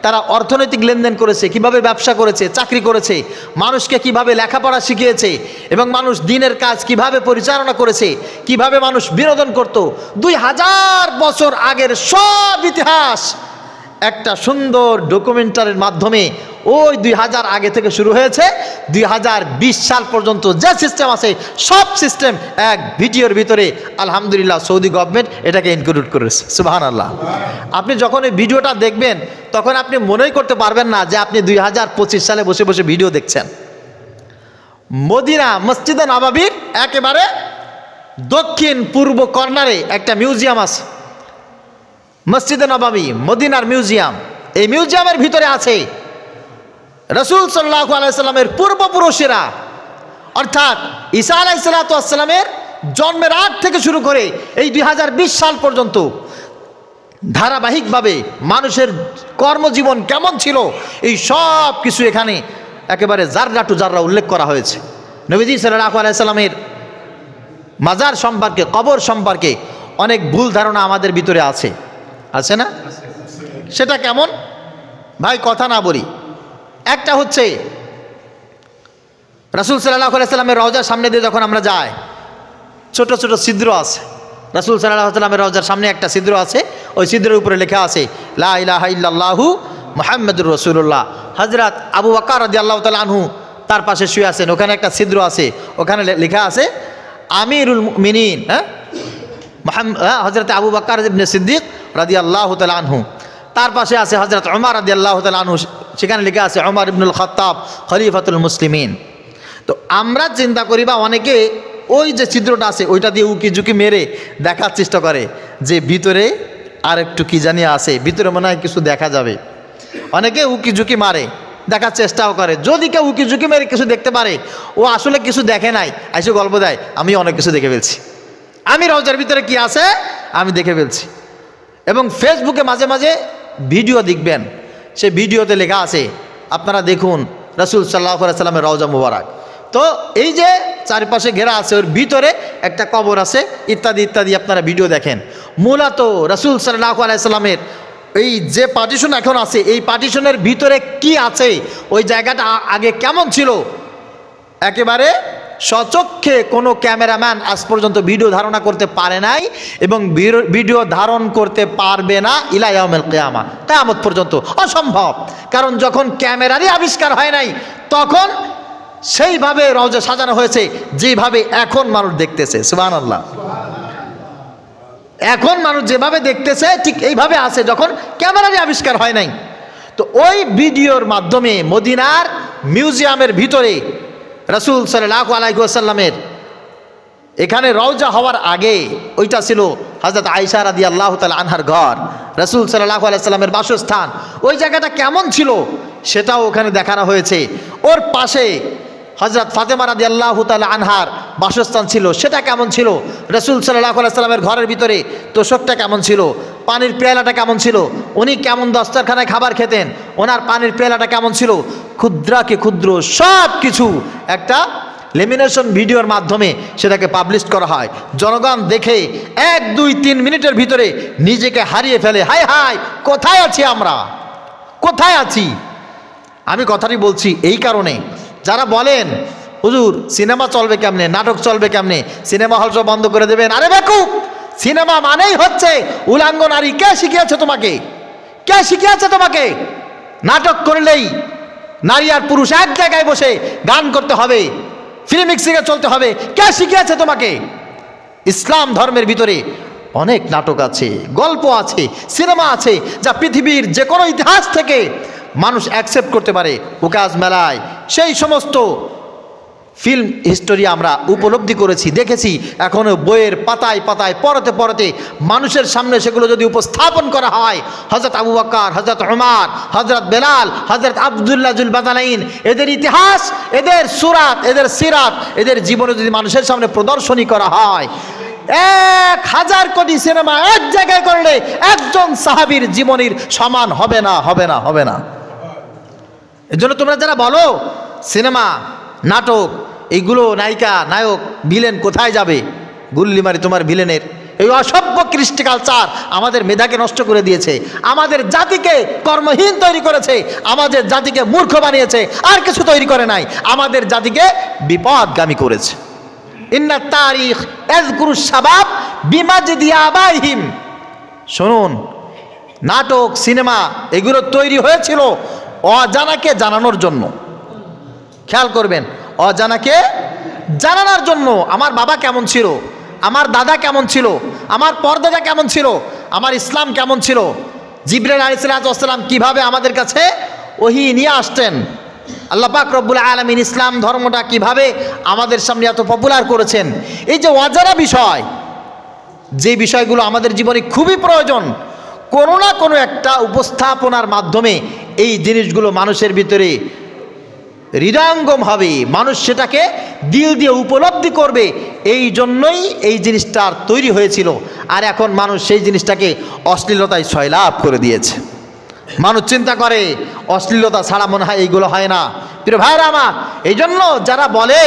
তারা অর্থনৈতিক লেনদেন করেছে, কিভাবে ব্যবসা করেছে, চাকরি করেছে, মানুষকে কিভাবে লেখাপড়া শিখিয়েছে, এবং মানুষ দিনের কাজ কিভাবে পরিচালনা করেছে, কিভাবে মানুষ বিনোদন করত, 2000 বছর আগের সব ইতিহাস একটা সুন্দর ডকুমেন্টারির মাধ্যমে ওই 2000 আগে থেকে শুরু হয়েছে 2020 সাল পর্যন্ত যে সিস্টেম আছে সব সিস্টেম এক ভিডিওর ভিতরে আলহামদুলিল্লাহ সৌদি গভর্নমেন্ট এটাকে ইনক্লুড করেছে। সুবহানাল্লাহ। আপনি যখন এই ভিডিওটা দেখবেন তখন আপনি মনেই করতে পারবেন না যে আপনি 2025 সালে বসে বসে ভিডিও দেখছেন। মদিনা মসজিদে নববীর একেবারে দক্ষিণ পূর্ব কর্নারে একটা মিউজিয়াম আছে, মসজিদে নববী মদিনার মিউজিয়াম। এই মিউজিয়ামের ভিতরে আছে রাসূল সাল্লাল্লাহু আলাইহি সাল্লামের পূর্বপুরুষেরা, অর্থাৎ ঈসা আলাইহিস সালামের জন্মের আগ থেকে শুরু করে এই 2020 সাল পর্যন্ত ধারাবাহিকভাবে মানুষের কর্মজীবন কেমন ছিল এই সব কিছু এখানে একেবারে জাররা টু জাররা উল্লেখ করা হয়েছে। নবীজি সাল্লাল্লাহু আলাইহি সাল্লামের মাজার সম্পর্কে, কবর সম্পর্কে অনেক ভুল ধারণা আমাদের ভিতরে আছে, আছে না? সেটা কেমন ভাই, কথা না বলি। একটা হচ্ছে রাসূল সাল্লাল্লাহু আলাইহি সাল্লামের রওজার সামনে দিয়ে যখন আমরা যাই, ছোট ছোট ছিদ্র আছে। রাসূল সাল্লাল্লাহু আলাইহি সাল্লামের রওজার সামনে একটা ছিদ্র আছে, ওই ছিদ্রের উপরে লেখা আছে লা ইলাহা ইল্লাল্লাহু মুহাম্মাদুর রাসূলুল্লাহ। হযরত আবু বকর রাদিয়াল্লাহু তাআলা আনহু তার পাশে শুয়ে আছেন, ওখানে একটা ছিদ্র আছে, ওখানে লেখা আছে আমিরুল মুমিনিন, হযরত আবু বকর ইবনে সিদ্দিক রাদিয়াল্লাহু তাআলা আনহু। তার পাশে আছে হযরত ওমর রাদিয়াল্লাহু তাআলা আনহু, সেখানে লেখা আছে ওমর ইবনুল খাত্তাব খলিফাতুল মুসলিমিন। তো আমরা চিন্তা করি বা অনেকে ওই যে ছিদ্রটা আছে ওইটা দিয়ে উকি ঝুঁকি মেরে দেখার চেষ্টা করে যে ভিতরে আর একটু কি জানি আছে, ভিতরে মনে হয় কিছু দেখা যাবে। অনেকে উকি ঝুঁকি মারে, দেখার চেষ্টাও করে। যদি কেউ উকি ঝুঁকি মেরে কিছু দেখতে পারে, ও আসলে কিছু দেখে নাই, এসে গল্প দেয় আমি অনেক কিছু দেখে ফেলছি, আমি রওজার ভিতরে কি আছে আমি দেখে ফেলছি। এবং ফেসবুকে মাঝে মাঝে ভিডিও দেখবেন, সে ভিডিওতে লেখা আছে আপনারা দেখুন রাসূল সাল্লাল্লাহু আলাইহি সাল্লামের রওজা মুবারক। তো এই যে চারপাশে ঘেরা আছে ওর ভিতরে একটা কবর আছে ইত্যাদি ইত্যাদি, আপনারা ভিডিও দেখেন। মূলত রাসূল সাল্লাল্লাহু আলাইহি সাল্লামের এই যে পার্টিশন এখন আছে, এই পার্টিশনের ভিতরে কি আছে, ওই জায়গাটা আগে কেমন ছিল, একেবারে সচক্ষে কোনো ক্যামেরাম্যান আজ পর্যন্ত ভিডিও ধারণা করতে পারে নাই এবং ভিডিও ধারণ করতে পারবে না ইলা ইয়াউমিল কিয়ামা, কিয়ামত পর্যন্ত অসম্ভব। কারণ যখন ক্যামেরারই আবিষ্কার হয় নাই তখন সেইভাবে রওজা সাজানো হয়েছে যেভাবে এখন মানুষ দেখতেছে। সুবহানাল্লাহ। এখন মানুষ যেভাবে দেখতেছে ঠিক এইভাবে আছে যখন ক্যামেরারই আবিষ্কার হয় নাই। তো ওই ভিডিওর মাধ্যমে মদিনার মিউজিয়ামের ভিতরে রাসূল সাল্লাল্লাহু আলাইহি ওয়াসাল্লামের এখানে রওজা হওয়ার আগে ওইটা ছিল হযরত আয়েশা রাদিয়াল্লাহু তাআলা আনহার ঘর, রাসূল সাল্লাল্লাহু আলাইহি ওয়াসাল্লামের বাসস্থান। ওই জায়গাটা কেমন ছিল সেটাও ওখানে দেখানো হয়েছে। ওর পাশে হযরত ফাতেমা রাদিয়াল্লাহু তাআলা আনহার বাসস্থান ছিল, সেটা কেমন ছিল, রাসূল সাল্লাল্লাহু আলাইহি ওয়াসাল্লামের ঘরের ভিতরে তোশকটা কেমন ছিল, পানির পেয়ালাটা কেমন ছিল, উনি কেমন দস্তরখানায় খাবার খেতেন, ওনার পানির পেয়ালাটা কেমন ছিল, ক্ষুদ্রাকে ক্ষুদ্র সব কিছু একটা লেমিনেশন ভিডিওর মাধ্যমে সেটাকে পাবলিশ করা হয়। জনগণ দেখে 1, 2, 3 মিনিটের ভিতরে নিজেকে হারিয়ে ফেলে। হায় হায়, কোথায় আছি আমরা, কোথায় আছি? আমি কথাটি বলছি এই কারণে, যারা বলেন হুজুর সিনেমা চলবে কেমনে, নাটক চলবে কেমনে, সিনেমা হল সব বন্ধ করে দেবেন। আরে বেকুব, সিনেমা মানেই হচ্ছে উলাঙ্গ নারী। কে শিখিয়েছে তোমাকে? কে শিখিয়েছে তোমাকে? নাটক করলেই নারী আর পুরুষ এক জায়গায় বসে গান করতে হবে, ফিল্ম মিক্সিংয়ে চলতে হবে। কে শিখিয়েছে তোমাকে? ইসলাম ধর্মের ভিতরে অনেক নাটক আছে, গল্প আছে, সিনেমা আছে, যা পৃথিবীর যে কোনো ইতিহাস থেকে মানুষ অ্যাকসেপ্ট করতে পারে। উকাজ মেলায় সেই সমস্ত ফিল্ম হিস্টোরি আমরা উপলব্ধি করেছি, দেখেছি। এখনও বইয়ের পাতায় পাতায় পড়তে পড়তে মানুষের সামনে সেগুলো যদি উপস্থাপন করা হয়, হযরত আবু বকর, হযরত ওমর, হযরত বেলাল, হযরত আব্দুল্লাহ জুল বাদালাইন, এদের ইতিহাস, এদের সুরাত, এদের সিরাত, এদের জীবনে যদি মানুষের সামনে প্রদর্শনী করা হয়, 1000 কোটি সিনেমা এক জায়গায় করলে একজন সাহাবীর জীবনীর সমান হবে না, হবে না, হবে না। এজন্য তোমরা যারা বলো সিনেমা নাটক এইগুলো নায়িকা নায়ক ভিলেন কোথায় যাবে, গুল্লি মারি তোমার ভিলেনের। এই অসভ্য কৃষ্টি কালচার আমাদের মেধাকে নষ্ট করে দিয়েছে, আমাদের জাতিকে কর্মহীন তৈরি করেছে, আমাদের জাতিকে মূর্খ বানিয়েছে, আর কিছু তৈরি করে নাই, আমাদের জাতিকে বিপদগামী করেছে। ইন্না তারিখ ইয়াযকুরুশ শাবাব বিমাজদি আবাইহিম। শুনুন, নাটক সিনেমা এগুলো তৈরি হয়েছিল অজানাকে জানানোর জন্য। খেয়াল করবেন, অজানাকে জানানোর জন্য। আমার বাবা কেমন ছিল, আমার দাদা কেমন ছিল, আমার পরদাদা কেমন ছিল, আমার ইসলাম কেমন ছিল, জিবরাইল আলাইহিস সালাম কিভাবে আমাদের কাছে ওহী নিয়ে আসতেন, আল্লাহ পাক রব্বুল আলামিন ইসলাম ধর্মটা কিভাবে আমাদের সামনে এত পপুলার করেছেন। এই যে অজানা বিষয়, যে বিষয়গুলো আমাদের জীবনে খুবই প্রয়োজন, কোনো না কোনো একটা উপস্থাপনার মাধ্যমে এই জিনিসগুলো মানুষের ভিতরে হৃদয়ঙ্গম হবে, মানুষ সেটাকে দিল দিয়ে উপলব্ধি করবে। এই জন্যই এই জিনিসটার তৈরি হয়েছিল। আর এখন মানুষ সেই জিনিসটাকে অশ্লীলতায় সয়লাভ করে দিয়েছে। মানুষ চিন্তা করে অশ্লীলতা ছাড়া মনে হয় এইগুলো হয় না। প্রিয় ভাইরা আমার, এই জন্য যারা বলে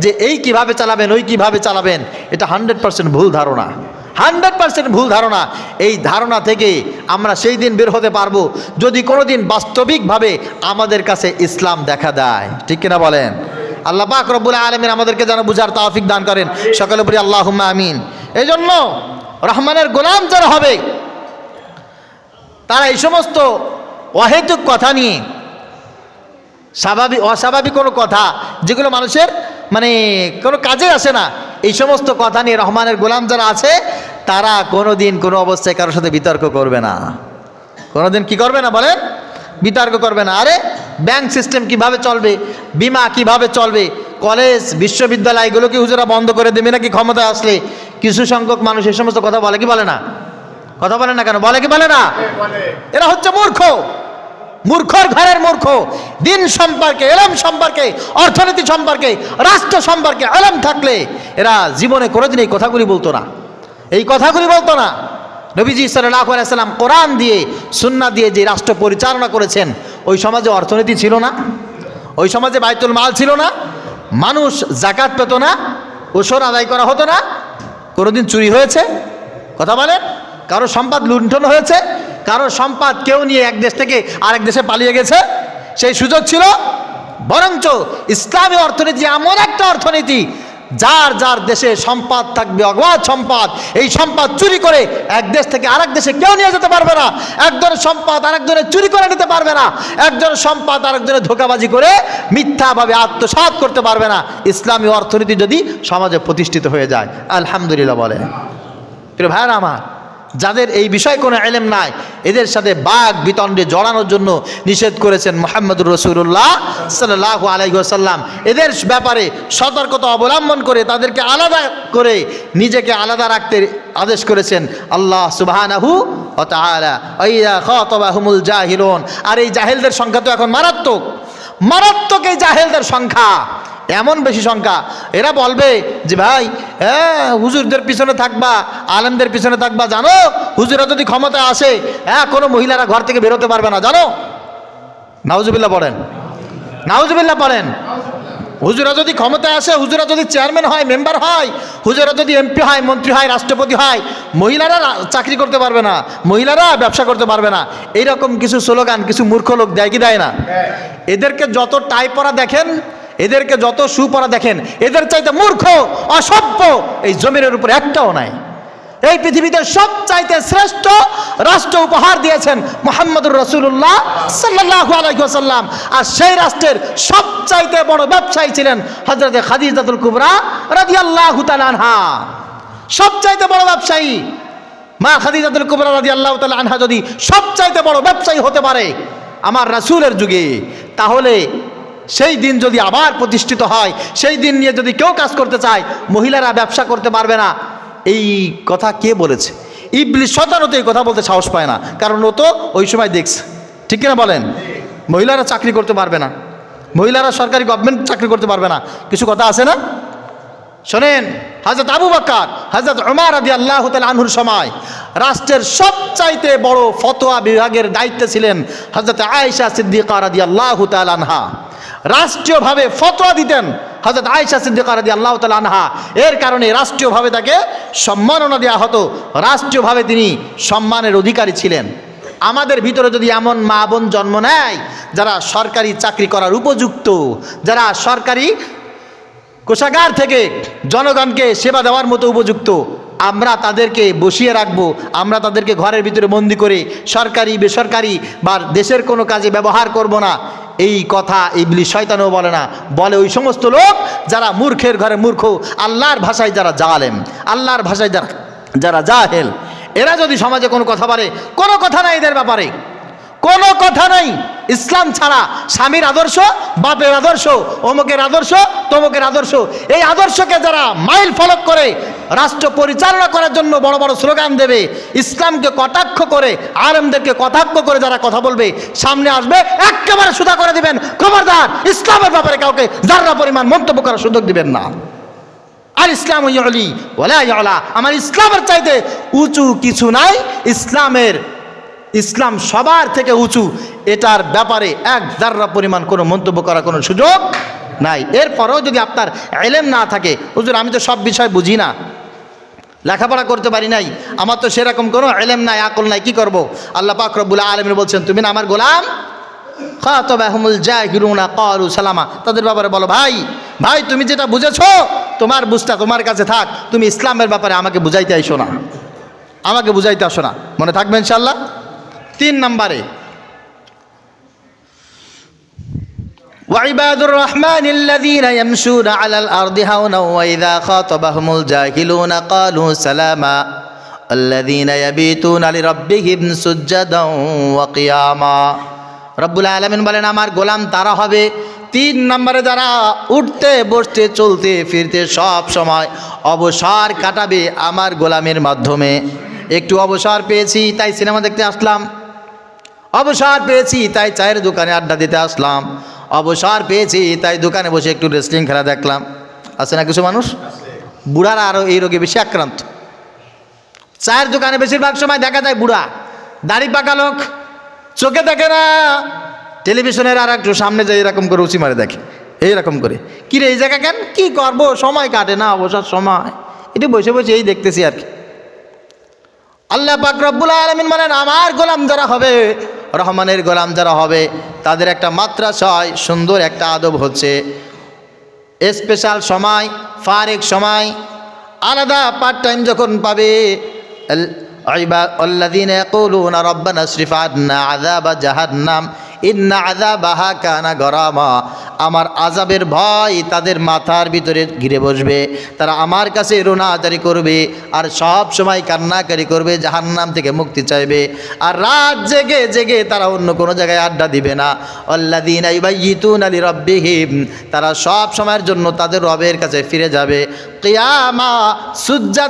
যে এই কিভাবে চালাবেন, ওই কিভাবে চালাবেন, এটা 100% ভুল ধারণা, 100% ভুল ধারণা। এই ধারণা থেকে আমরা সেই দিন বের হতে পারবো যদি কোনোদিন বাস্তবিকভাবে আমাদের কাছে ইসলাম দেখা দেয়। ঠিক কিনা বলেন? আল্লাহ পাক রব্বুল আলামিন আমাদেরকে যেন বুঝার তৌফিক দান করেন। সকলে বলি আল্লাহুম্মা আমিন। এই জন্য রহমানের গোলাম যারা হবে তারা এই সমস্ত অহেতুক কথা নিয়ে, অস্বাভাবিক কোনো কথা যেগুলো মানুষের মানে কোনো কাজে আসে না, এই সমস্ত কথা নিয়ে রহমানের গোলাম যারা আছে তারা কোনোদিন কোনো অবস্থায় কারোর সাথে বিতর্ক করবে না। কোনোদিন কি করবে না বলেন? বিতর্ক করবে না। আরে ব্যাংক সিস্টেম কিভাবে চলবে, বিমা কিভাবে চলবে, কলেজ বিশ্ববিদ্যালয় এগুলো কি হুজুরা বন্ধ করে দেবে নাকি ক্ষমতায় আসলে? কিছু সংখ্যক মানুষ এই সমস্ত কথা বলে কি বলে না? কথা বলে না কেন? বলে কি বলে না? এরা হচ্ছে মূর্খ, মূর্খর ঘরের মূর্খ। দিন সম্পর্কে, ইলম সম্পর্কে, অর্থনীতি সম্পর্কে, রাষ্ট্র সম্পর্কে ইলম থাকলে এরা জীবনে কোনোদিন এই কথাগুলি বলতো না, এই কথাগুলি বলতো না। নবীজি সাল্লাল্লাহু আলাইহি সাল্লাম কোরআন দিয়ে সুন্নাহ দিয়ে যে রাষ্ট্র পরিচালনা করেছেন, ওই সমাজে অর্থনীতি ছিল না, ওই সমাজে বাইতুল মাল ছিল না, মানুষ যাকাত পেত না, ওসর আদায় করা হতো না, কোনোদিন চুরি হয়েছে? কথা বলেন? কারো সম্পদ লুণ্ঠন হয়েছে? কারো সম্পদ কেউ নিয়ে এক দেশ থেকে আরেক দেশে পালিয়ে গেছে? সেই সুযোগ ছিল? বরঞ্চ ইসলামী অর্থনীতি এমন একটা অর্থনীতি যার যার দেশে সম্পদ থাকবে, অগাধ সম্পদ, এই সম্পদ চুরি করে এক দেশ থেকে আরেক দেশে কেউ নিয়ে যেতে পারবে না। একজনের সম্পদ আরেকজনের চুরি করে নিতে পারবে না। একজনের সম্পদ আরেকজনের ধোঁকাবাজি করে মিথ্যাভাবে আত্মসাৎ করতে পারবে না, ইসলামী অর্থনীতি যদি সমাজে প্রতিষ্ঠিত হয়ে যায়। আলহামদুলিল্লাহ বলে। প্রিয় ভাইরা আমার, যাদের এই বিষয়ে কোনো ইলম নাই, এদের সাথে বাগ বিতণ্ডে জড়ানোর জন্য নিষেধ করেছেন মুহাম্মদুর রাসূলুল্লাহ সাল্লাল্লাহু আলাইহি ওয়াসাল্লাম। এদের ব্যাপারে সতর্কতা অবলম্বন করে তাদেরকে আলাদা করে নিজেকে আলাদা রাখতে আদেশ করেছেন আল্লাহ সুবহানাহু ওয়া তাআলা। আইয়া খাতাবাহুমুল জাহিলুন। আর এই জাহেলদের সংখ্যা তো এখন মারাত্মক, মারাত্মক এই জাহেলদের সংখ্যা। এমন বেশি সংখ্যা। এরা বলবে যে ভাই হ্যাঁ হুজুরদের পিছনে থাকবা, আলেমদের পিছনে থাকবা, জানো হুজুরা যদি ক্ষমতা আসে কোনো মহিলারা ঘর থেকে বেরোতে পারবে না, জানো। নাউজুবিল্লাহ পড়েন, নাউজুবিল্লাহ পড়েন। হুজুরা যদি ক্ষমতায় আসে, হুজুরা যদি চেয়ারম্যান হয়, মেম্বার হয়, হুজুরা যদি এমপি হয়, মন্ত্রী হয়, রাষ্ট্রপতি হয়, মহিলারা চাকরি করতে পারবে না, মহিলারা ব্যবসা করতে পারবে না। এইরকম কিছু স্লোগান কিছু মূর্খ লোক দেয় কি দেয় না? এদেরকে যত টাই পরা দেখেন, এদেরকে যত শু পরা দেখেন, এদের চাইতে মূর্খ অসভ্য এই জমিনের উপর একটাও নাই। এই পৃথিবীতে সবচাইতে শ্রেষ্ঠ রাষ্ট্র উপহার দিয়েছেন মুহাম্মদুর রাসূলুল্লাহ সাল্লাল্লাহু আলাইহি ওয়াসাল্লাম। আর সেই রাষ্ট্রের সবচাইতে বড় ব্যবসায়ী ছিলেন হযরতে খাদিজাতুল কুবরা রাদিয়াল্লাহু তাআলা আনহা। সবচাইতে বড় ব্যবসায়ী মা খাদিজাতুল কুবরা রাদিয়াল্লাহু তাআলা আনহা যদি সবচাইতে বড় ব্যবসায়ী হতে পারে আমার রাসূলের যুগে, তাহলে সেই দিন যদি আবার প্রতিষ্ঠিত হয়, সেই দিন নিয়ে যদি কেউ কাজ করতে চায়, মহিলারা ব্যবসা করতে পারবে না, এই কথা কে বলেছে? ইবলিস শয়তানও তো এই কথা বলতে সাহস পায় না, কারণ ও তো ওই সময় দেখছে। ঠিক কিনা বলেন? মহিলারা চাকরি করতে পারবে না, মহিলারা সরকারি গভর্নমেন্ট চাকরি করতে পারবে না, কিছু কথা আছে না? শোনেন, হযরত আবু বকর, হযরত উমর রাদিয়াল্লাহু তাআলা আনহুর সময় রাষ্ট্রের সবচাইতে বড় ফতোয়া বিভাগের দায়িত্বে ছিলেন হযরত আয়েশা সিদ্দিকা রাদিয়াল্লাহু তাআলা আনহা। রাষ্ট্রীয়ভাবে ফতোয়া দিতেন হযরত আয়েশা সিদ্দিকা রাদিয়াল্লাহু তাআলা আনহা। এর কারণে রাষ্ট্রীয়ভাবে তাকে সম্মাননা দেওয়া হতো, রাষ্ট্রীয়ভাবে তিনি সম্মানের অধিকারী ছিলেন। আমাদের ভিতরে যদি এমন মা বোন জন্ম নেয় যারা সরকারি চাকরি করার উপযুক্ত, যারা সরকারি কোষাগার থেকে জনগণকে সেবা দেওয়ার মতো উপযুক্ত, আমরা তাদেরকে বসিয়ে রাখবো, আমরা তাদেরকে ঘরের ভিতরে বন্দি করে সরকারি বেসরকারি বা দেশের কোনো কাজে ব্যবহার করব না, এই কথা ইবলিস শয়তানও বলে না। বলে ওই সমস্ত লোক যারা মূর্খের ঘরে মূর্খ, আল্লাহর ভাষায় যারা জালেম, আল্লাহর ভাষায় যারা জাহেল, এরা যদি সমাজে কোনো কথা বলে, কোনো কথা নাই এদের ব্যাপারে, কোনো কথা নাই। ইসলাম ছাড়া স্বামীর আদর্শ, বাপের আদর্শ, অমুকের আদর্শ, তমুকের আদর্শ, এই আদর্শকে যারা মাইল ফলক করে রাষ্ট্র পরিচালনা করার জন্য বড় বড় স্লোগান দেবে, ইসলামকে কটাক্ষ করে, আলেমদেরকে কটাক্ষ করে যারা কথা বলবে, সামনে আসবে একেবারে সুদা করে দিবেন, খবরদার ইসলামের ব্যাপারে কাউকে যারা পরিমাণ মন্তব্য করার সুযোগ দিবেন না। আর ইসলাম ইউলি ওয়ালা ইউলা, আমার ইসলামের চাইতে উঁচু কিছু নাই। ইসলাম সবার থেকে উঁচু, এটার ব্যাপারে এক যাররা পরিমাণ কোনো মন্তব্য করার কোনো সুযোগ নাই। এরপরেও যদি আপনার ইলম না থাকে, হুজুর আমি তো সব বিষয় বুঝি না, লেখাপড়া করতে পারি নাই, আমার তো সেরকম কোনো ইলম নাই, আকল নাই, কি করব? আল্লাহ পাক রব্বুল আলামিন বলছেন, তুমি না আমার গোলাম, খাতাবাহুমুল জাহিলুনা ক্বালু সালামা, তাদের ব্যাপারে বলো ভাই ভাই তুমি যেটা বুঝেছো তোমার বুঝটা তোমার কাছে থাক, তুমি ইসলামের ব্যাপারে আমাকে বুঝাইতে আইসো না, আমাকে বুঝাইতে আসো না। মনে থাকবে ইনশাআল্লাহ। 3 নম্বরে ওয়াইবাদুর রহমানিল্লাযীনা ইয়ামশুনা আলাল আরদি হাওনা ওয়া ইযা খাতাবাহুমুল জাহিলুনা ক্বালু সালামা আল্লাযীনা ইয়াবিতুনা লিরাব্বিহিম সুজদান ওয়া কিয়ামা। রব্বুল আলামিন বলেন আমার গোলাম তারা হবে 3 নম্বরে যারা উঠতে বসতে চলতে ফিরতে সব সময় অবসর কাটাবে আমার গোলামের মাধ্যমে। একটু অবসর পেয়েছি তাই সিনেমা দেখতে আসলাম, অবসর পেয়েছি তাই চায়ের দোকানে আড্ডা দিতে আসলাম, অবসর পেয়েছি তাই দোকানে বসে একটু রেসলিং খেলা দেখলাম। আছে না কিছু মানুষ? বুড়ারা আরও এই রোগে বেশি আক্রান্ত। চায়ের দোকানে বেশিরভাগ সময় দেখা যায় বুড়া, দাড়ি পাকা লোক, চোখে দেখে না, টেলিভিশনের আর একটু সামনে যায় এরকম করে উঁচি মারে দেখে, এইরকম করে। কী রে এই জায়গা কেন, কী করবো, সময় কাটে না, অবসর সময়, এটি বসে বসে এই দেখতেছি আর কি। আল্লাহ পাক রব্বুল আলামিন বলেন আমার গোলাম যারা হবে, রহমানের গোলাম যারা হবে, তাদের একটা মাদ্রাসায় সুন্দর একটা আদব হচ্ছে, স্পেশাল সময়, ফারেক সময়, আলাদা পার্ট টাইম যখন পাবে, আল্লাযীনা ইয়াকুলুনা রাব্বানা ইসরিফ আন্না আযাবা জাহান্নাম ইন্না আযাবাহা কানা গরামা, আমার আযাবের ভয় তাদের মাথার ভিতরে ঘিরে বসবে, তারা আমার কাছে রোনাজারি করবে আর সব সময় কান্নাকারি করবে, জাহান্নাম থেকে মুক্তি চাইবে, আর রাত জেগে জেগে তারা অন্য কোনো জায়গায় আড্ডা দিবে না। আল্লাযীনা ইউবাইয়িতুনা লিরাব্বিহিম, তারা সব সময়ের জন্য তাদের রবের কাছে ফিরে যাবে। কিয়ামা, সুজদা,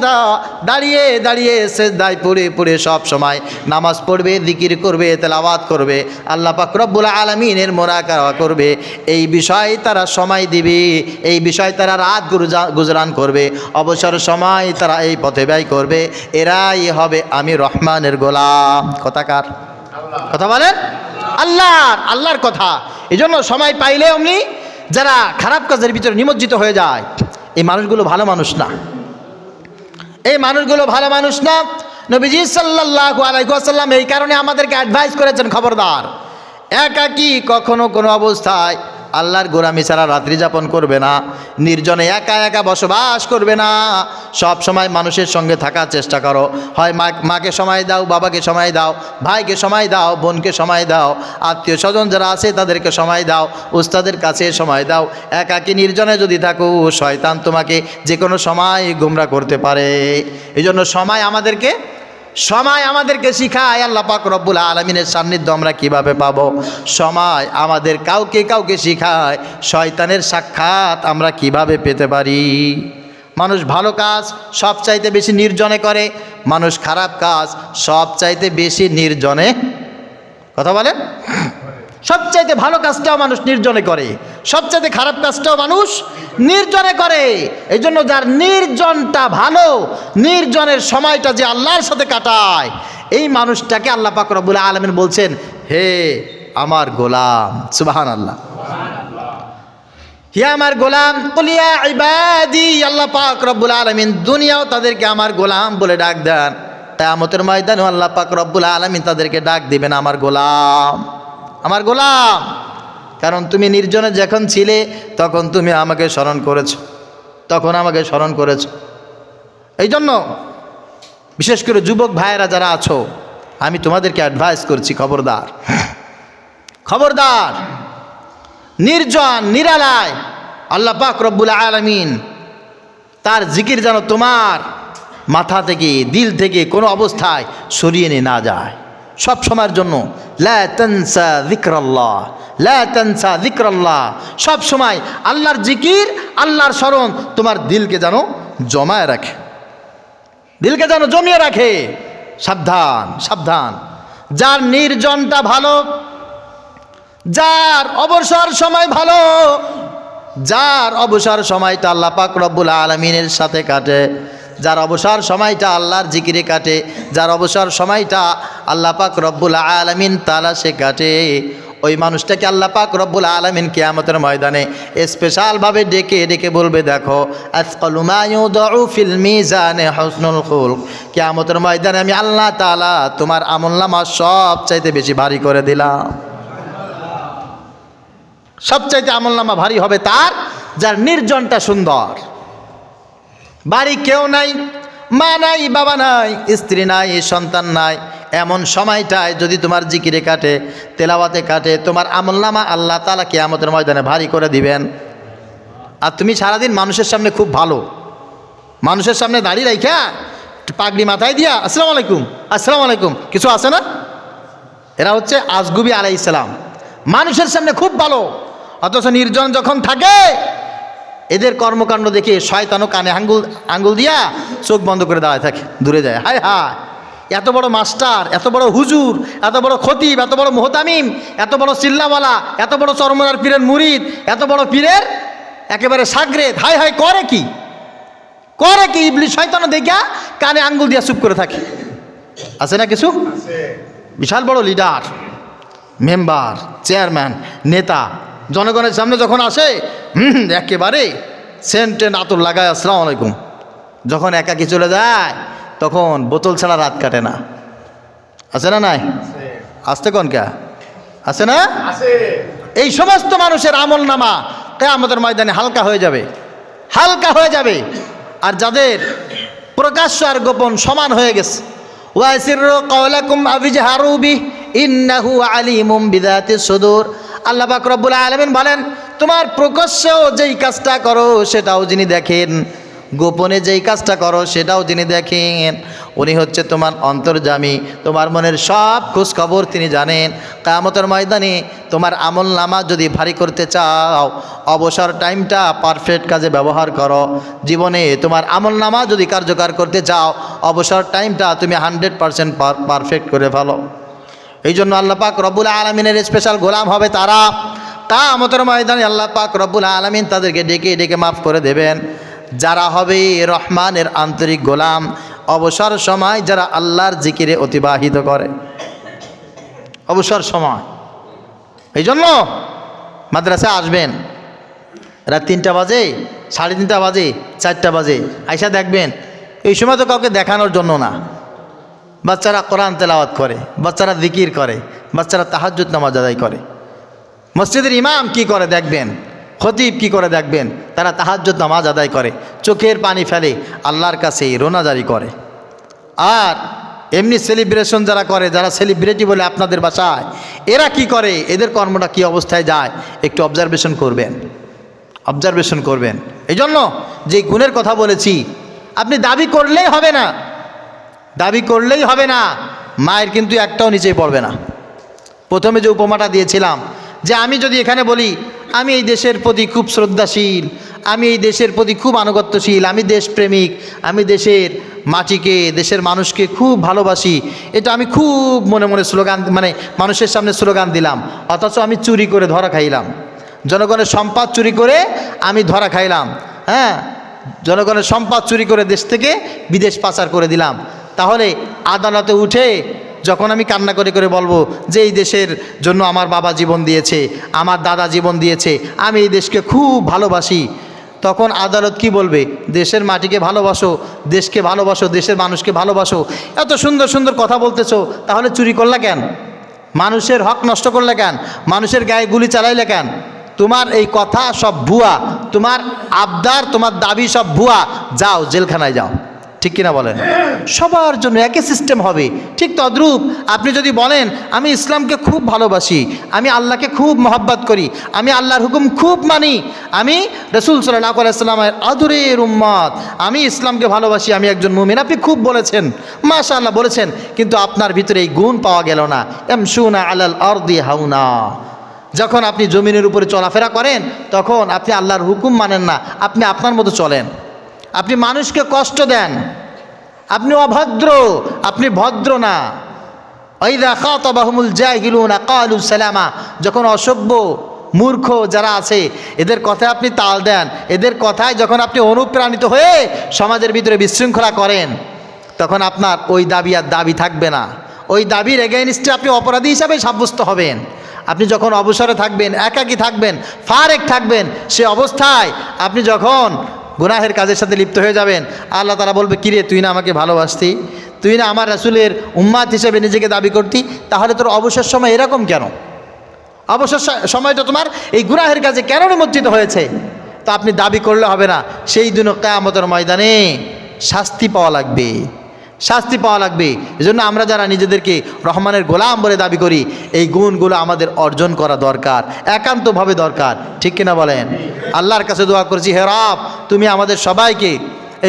দাঁড়িয়ে দাঁড়িয়ে সিজদায় পড়ে পড়ে সব সময় নামাজ পড়বে, জিকির করবে, তেলাওয়াত করবে। আল্লাহ পাক রব্বুল আলামিনের মুরাকাবা করবে, এই বিষয়ে তারা সময় দিবে, এই বিষয়ে তারা রাত গুজরান করবে, অবসর সময় তারা এই পথে ব্যয় করবে, এরাই হবে আমি রহমানের গোলাম। কথাকার কথা বলেন, আল্লাহর কথা। এই জন্য সময় পাইলে অমনি যারা খারাপ কাজের ভিতরে নিমজ্জিত হয়ে যায়, এই মানুষগুলো ভালো মানুষ না, এই মানুষগুলো ভালো মানুষ না। নবীজি সাল্লাল্লাহু আলাইহি ওয়াসাল্লাম এই কারণে আমাদেরকে অ্যাডভাইস করেছেন, খবরদার একাকী কখনো কোনো অবস্থায় আল্লাহর গোলামি ছাড়া রাত্রি যাপন করবে না, নির্জনে একা একা বসবাস করবে না, সব সময় মানুষের সঙ্গে থাকার চেষ্টা করো। হয় মাকে সময় দাও, বাবাকে সময় দাও, ভাইকে সময় দাও, বোনকে সময় দাও, আত্মীয় স্বজন যারা আছে তাদেরকে সময় দাও, উস্তাদের কাছে সময় দাও। একাকী নির্জনে যদি থাকো, শয়তান তোমাকে যে কোনো সময় গুমরা করতে পারে। এই জন্য সময় আমাদেরকে শিখায় আল্লাহ পাক রব্বুল আলামিনের সান্নিধ্য আমরা কিভাবে পাবো। সময় আমাদের কাউকে শিখায় শয়তানের সাক্ষাৎ আমরা কিভাবে পেতে পারি। মানুষ ভালো কাজ সবচাইতে বেশি নির্জনে করে, মানুষ খারাপ কাজ সবচাইতে বেশি নির্জনে, কথা বলেন, সবচাইতে ভালো কাজটাও মানুষ নির্জনে করে, সবচাইতে খারাপ কাজটাও মানুষ নির্জনে করে। এই জন্য যার নির্জনটা ভালো, নির্জনের সময়টা যে আল্লাহর সাথে কাটায়, এই মানুষটাকে আল্লাহ পাক রব্বুল আলামিন বলছেন, হে আমার গোলাম। সুবহানাল্লাহ, হে আমার গোলাম। কুল ইয়া ইবাদি, আল্লাহ পাক রব্বুল আলামিন দুনিয়াও তাদেরকে আমার গোলাম বলে ডাক দেন, কিয়ামতের ময়দানেও আল্লাহ পাক রব্বুল আলামিন তাদেরকে ডাক দিবেন আমার গোলাম, আমার গোলাম। কারণ তুমি নির্জনে যখন ছিলে তখন তুমি আমাকে স্মরণ করেছো, এই জন্য বিশেষ করে যুবক ভাইয়েরা যারা আছো, আমি তোমাদেরকে অ্যাডভাইস করছি, খবরদার নির্জন নিরালায় আল্লাহ পাক রব্বুল আলামিন তার জিকির যেন তোমার মাথা থেকে, দিল থেকে কোনো অবস্থায় সরিয়ে নিয়ে না যায়। সব সময়ের জন্য লা তানসা যিকরাল্লাহ, সব সময় আল্লাহর জিকির, আল্লাহর স্মরণ তোমার দিলকে যেন জমিয়ে রাখে। সাবধান, যার নির্জনটা ভালো, যার অবসর সময় ভালো, যার অবসর সময়টা আল্লাহ পাক রব্বুল আলামিনের সাথে কাটে, যার অবসর সময়টা আল্লাহর জিকিরে কাটে, যার অবসর সময়টা আল্লাহ পাক রব্বুল আলামিন তালাশে কাটে, ওই মানুষটাকে আল্লাহ পাক রব্বুল আলামিন কিয়ামতের ময়দানে স্পেশালভাবে ডেকে বলবে, দেখো আসকালু মা ইউদাউ ফিল মিজানে হুসনুল খুলক। কিয়ামতের ময়দানে আমি আল্লাহ তাআলা তোমার আমলনামা সবচাইতে বেশি ভারী করে দিলাম। সবচাইতে আমলনামা ভারী হবে তার যার নির্জনটা সুন্দর, বাড়ি কেউ নাই, মা নাই, বাবা নাই, স্ত্রী নাই, সন্তান নাই, এমন সময়টায় যদি তোমার জিকিরে কাটে, তেলাওয়াতে কাটে, তোমার আমলনামা আল্লাহ তাআলা কিয়ামতের ময়দানে ভারী করে দিবেন। আর তুমি সারাদিন মানুষের সামনে খুব ভালো, মানুষের সামনে দাঁড়িয়ে রাইখা পাগড়ি মাথায় দিয়া আসসালামু আলাইকুম কিছু আছে না, এরা হচ্ছে আজগুবি আলাইহিস সালাম, মানুষের সামনে খুব ভালো, অথচ নির্জন যখন থাকে এদের কর্মকাণ্ড দেখে শয়তানও কানে আঙ্গুল দিয়া চোখ বন্ধ করে দাঁড়ায় থাকে, দূরে যায়। হায় এত বড় মাস্টার, এত বড় হুজুর, এত বড় খতিব, এত বড় মুহতামিম, এত বড় চিল্লাওয়ালা, এত বড় চরমনার পীরের মুরিদ, এত বড় পীরের একেবারে সাগরেদ, হায় করে কি ইবলিস শয়তানও দেখিয়া কানে আঙ্গুল দিয়া চুপ করে থাকে। আছে না কিছু? বিশাল বড় লিডার, মেম্বার, চেয়ারম্যান, নেতা, জনগণের সামনে যখন আসে একেবারে সেন্টেন আতর লাগায় আসসালামু আলাইকুম, যখন একাকি চলে যায় তখন বোতল ছাড়া রাত কাটে না। আছে না নাই? আসতে কোন কে আছে না? এই সমস্ত মানুষের আমলনামা কিয়ামতের ময়দানে হালকা হয়ে যাবে। আর যাদের প্রকাশ্য আর গোপন সমান হয়ে গেছে, ওয়াসিরু কাওলাকুম আবিজহারু বিহি ইন্নাহু আলিমুম বিযাতিস সুদূর। আল্লাহ পাক রব্বুল আলামিন বলেন, তোমার প্রকাশ্যেও যেই কাজটা করো সেটাও যিনি দেখেন, গোপনে যেই কাজটা করো সেটাও যিনি দেখেন, উনি হচ্ছে তোমার অন্তর্যামী, তোমার মনের সব খোঁজ খবর তিনি জানেন। কিয়ামতের ময়দানে তোমার আমলনামা যদি ভারী করতে চাও, অবসর টাইমটা পারফেক্ট কাজে ব্যবহার করো। জীবনে তোমার আমলনামা যদি কার্যকর করতে চাও, অবসর টাইমটা তুমি 100% পারফেক্ট করে ফেলো। এই জন্য আল্লাহ পাক রব্বুল আলামিনের স্পেশাল গোলাম হবে তারা। কিয়ামতের ময়দানে আল্লাহ পাক রব্বুল আলামিন তাদেরকে ডেকে ডেকে মাফ করে দেবেন, যারা হবে রহমানের আন্তরিক গোলাম, অবসর সময় যারা আল্লাহর জিকিরে অতিবাহিত করে অবসর সময়। এই জন্য মাদ্রাসায় আসবেন, রাত 3টা বাজে, 3:30 বাজে, 4টা বাজে আইসা দেখবেন। এই সময় তো কাউকে দেখানোর জন্য না, বাচ্চারা কোরআন তেলাওয়াত করে, বাচ্চারা জিকির করে, বাচ্চারা তাহাজ্জুদ নামাজ আদায় করে। মসজিদের ইমাম কি করে দেখবেন, খতিব কি করে দেখবেন, তারা তাহাজ্জুদ নামাজ আদায় করে, চোখের পানি ফেলে, আল্লাহর কাছে রোনাজারি করে। আর এমনি সেলিব্রেশন যারা করে, যারা সেলিব্রিটি বলে আপনাদের বাসায়, এরা কি করে, এদের কর্মটা কি অবস্থায় যায় একটু অবজারভেশন করবেন। এই জন্য যে গুণের কথা বলেছি, আপনি দাবি করলেই হবে না, মায়ের কিন্তু একটাও নিচেই পড়বে না। প্রথমে যে উপমাটা দিয়েছিলাম, যে আমি যদি এখানে বলি আমি এই দেশের প্রতি খুব শ্রদ্ধাশীল, আমি এই দেশের প্রতি খুব আনুগত্যশীল, আমি দেশপ্রেমিক, আমি দেশের মাটিকে, দেশের মানুষকে খুব ভালোবাসি, এটা আমি খুব মনে মনে স্লোগান, মানে মানুষের সামনে স্লোগান দিলাম, অথচ আমি চুরি করে ধরা খাইলাম, জনগণের সম্পদ চুরি করে আমি ধরা খাইলাম, হ্যাঁ, জনগণের সম্পদ চুরি করে দেশ থেকে বিদেশ পাচার করে দিলাম। তাহলে আদালতে উঠে যখন আমি কান্না করে করে বলবো যে এই দেশের জন্য আমার বাবা জীবন দিয়েছে, আমার দাদা জীবন দিয়েছে, আমি এই দেশকে খুব ভালোবাসি, তখন আদালত কি বলবে? দেশের মাটিকে ভালোবাসো, দেশকে ভালোবাসো, দেশের মানুষকে ভালোবাসো, এত সুন্দর সুন্দর কথা বলতেছো, তাহলে চুরি করলা কেন? মানুষের হক নষ্ট করলে কেন? মানুষের গায়ে গুলি চালাইলে কেন? তোমার এই কথা সব ভুয়া, তোমার আবদার, তোমার দাবি সব ভুয়া, যাও জেলখানায় যাও। ঠিক কিনা বলেন? সবার জন্য একই সিস্টেম হবে। ঠিক তদ্রূপ আপনি যদি বলেন আমি ইসলামকে খুব ভালোবাসি, আমি আল্লাহকে খুব মহব্বত করি, আমি আল্লাহর হুকুম খুব মানি, আমি রাসূল সাল্লাল্লাহু আলাইহি ওয়াসাল্লামের আদরের উম্মত, আমি ইসলামকে ভালোবাসি, আমি একজন মুমিন, আপনি খুব বলেছেন, মাশাআল্লাহ বলেছেন, কিন্তু আপনার ভিতরে এই গুণ পাওয়া গেল না। ইয়ামশুনা আলাল আরদি হাওনা, যখন আপনি জমিনের উপরে চলাফেরা করেন তখন আপনি আল্লাহর হুকুম মানেন না, আপনি আপনার মতো চলেন, আপনি মানুষকে কষ্ট দেন, আপনি অভদ্র, আপনি ভদ্র না। ওয়াইযা খাতাবাহুমুল জাহিলুনা ক্বালু সালামা, যখন অসভ্য মূর্খ যারা আছে এদের কথায় আপনি তাল দেন, এদের কথায় যখন আপনি অনুপ্রাণিত হয়ে সমাজের ভিতরে বিশৃঙ্খলা করেন, তখন আপনার ওই দাবি আর দাবি থাকবে না, ওই দাবির এগেইনস্টে আপনি অপরাধী হিসাবে সাব্যস্ত হবেন। আপনি যখন অবসরে থাকবেন, একাকী থাকবেন, ফারেক থাকবেন, সে অবস্থায় আপনি যখন গুনাহের কাজের সাথে লিপ্ত হয়ে যাবেন, আল্লাহ তাআলা বলবে, কিরে তুই না আমাকে ভালোবাসতি, তুই না আমার রাসূলের উম্মাত হিসেবে নিজেকে দাবি করতি, তাহলে তোর অবসর সময় এরকম কেন? অবসর সময়টা তোমার এই গুনাহের কাজে কেন নিমজ্জিত হয়েছে? তা আপনি দাবি করলে হবে না, সেই দিন কিয়ামতের ময়দানে শাস্তি পাওয়া লাগবে, শাস্তি পাওয়া লাগবে। এজন্য আমরা যারা নিজেদেরকে রহমানের গোলাম বলে দাবি করি, এই গুণগুলো আমাদের অর্জন করা দরকার, একান্তভাবে দরকার। ঠিক কিনা বলেন? আল্লাহর কাছে দোয়া করছি, হে রব তুমি আমাদের সবাইকে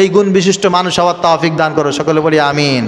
এই গুণ বিশিষ্ট মানুষ হওয়ার তৌফিক দান করো। সকলে বলি আমিন।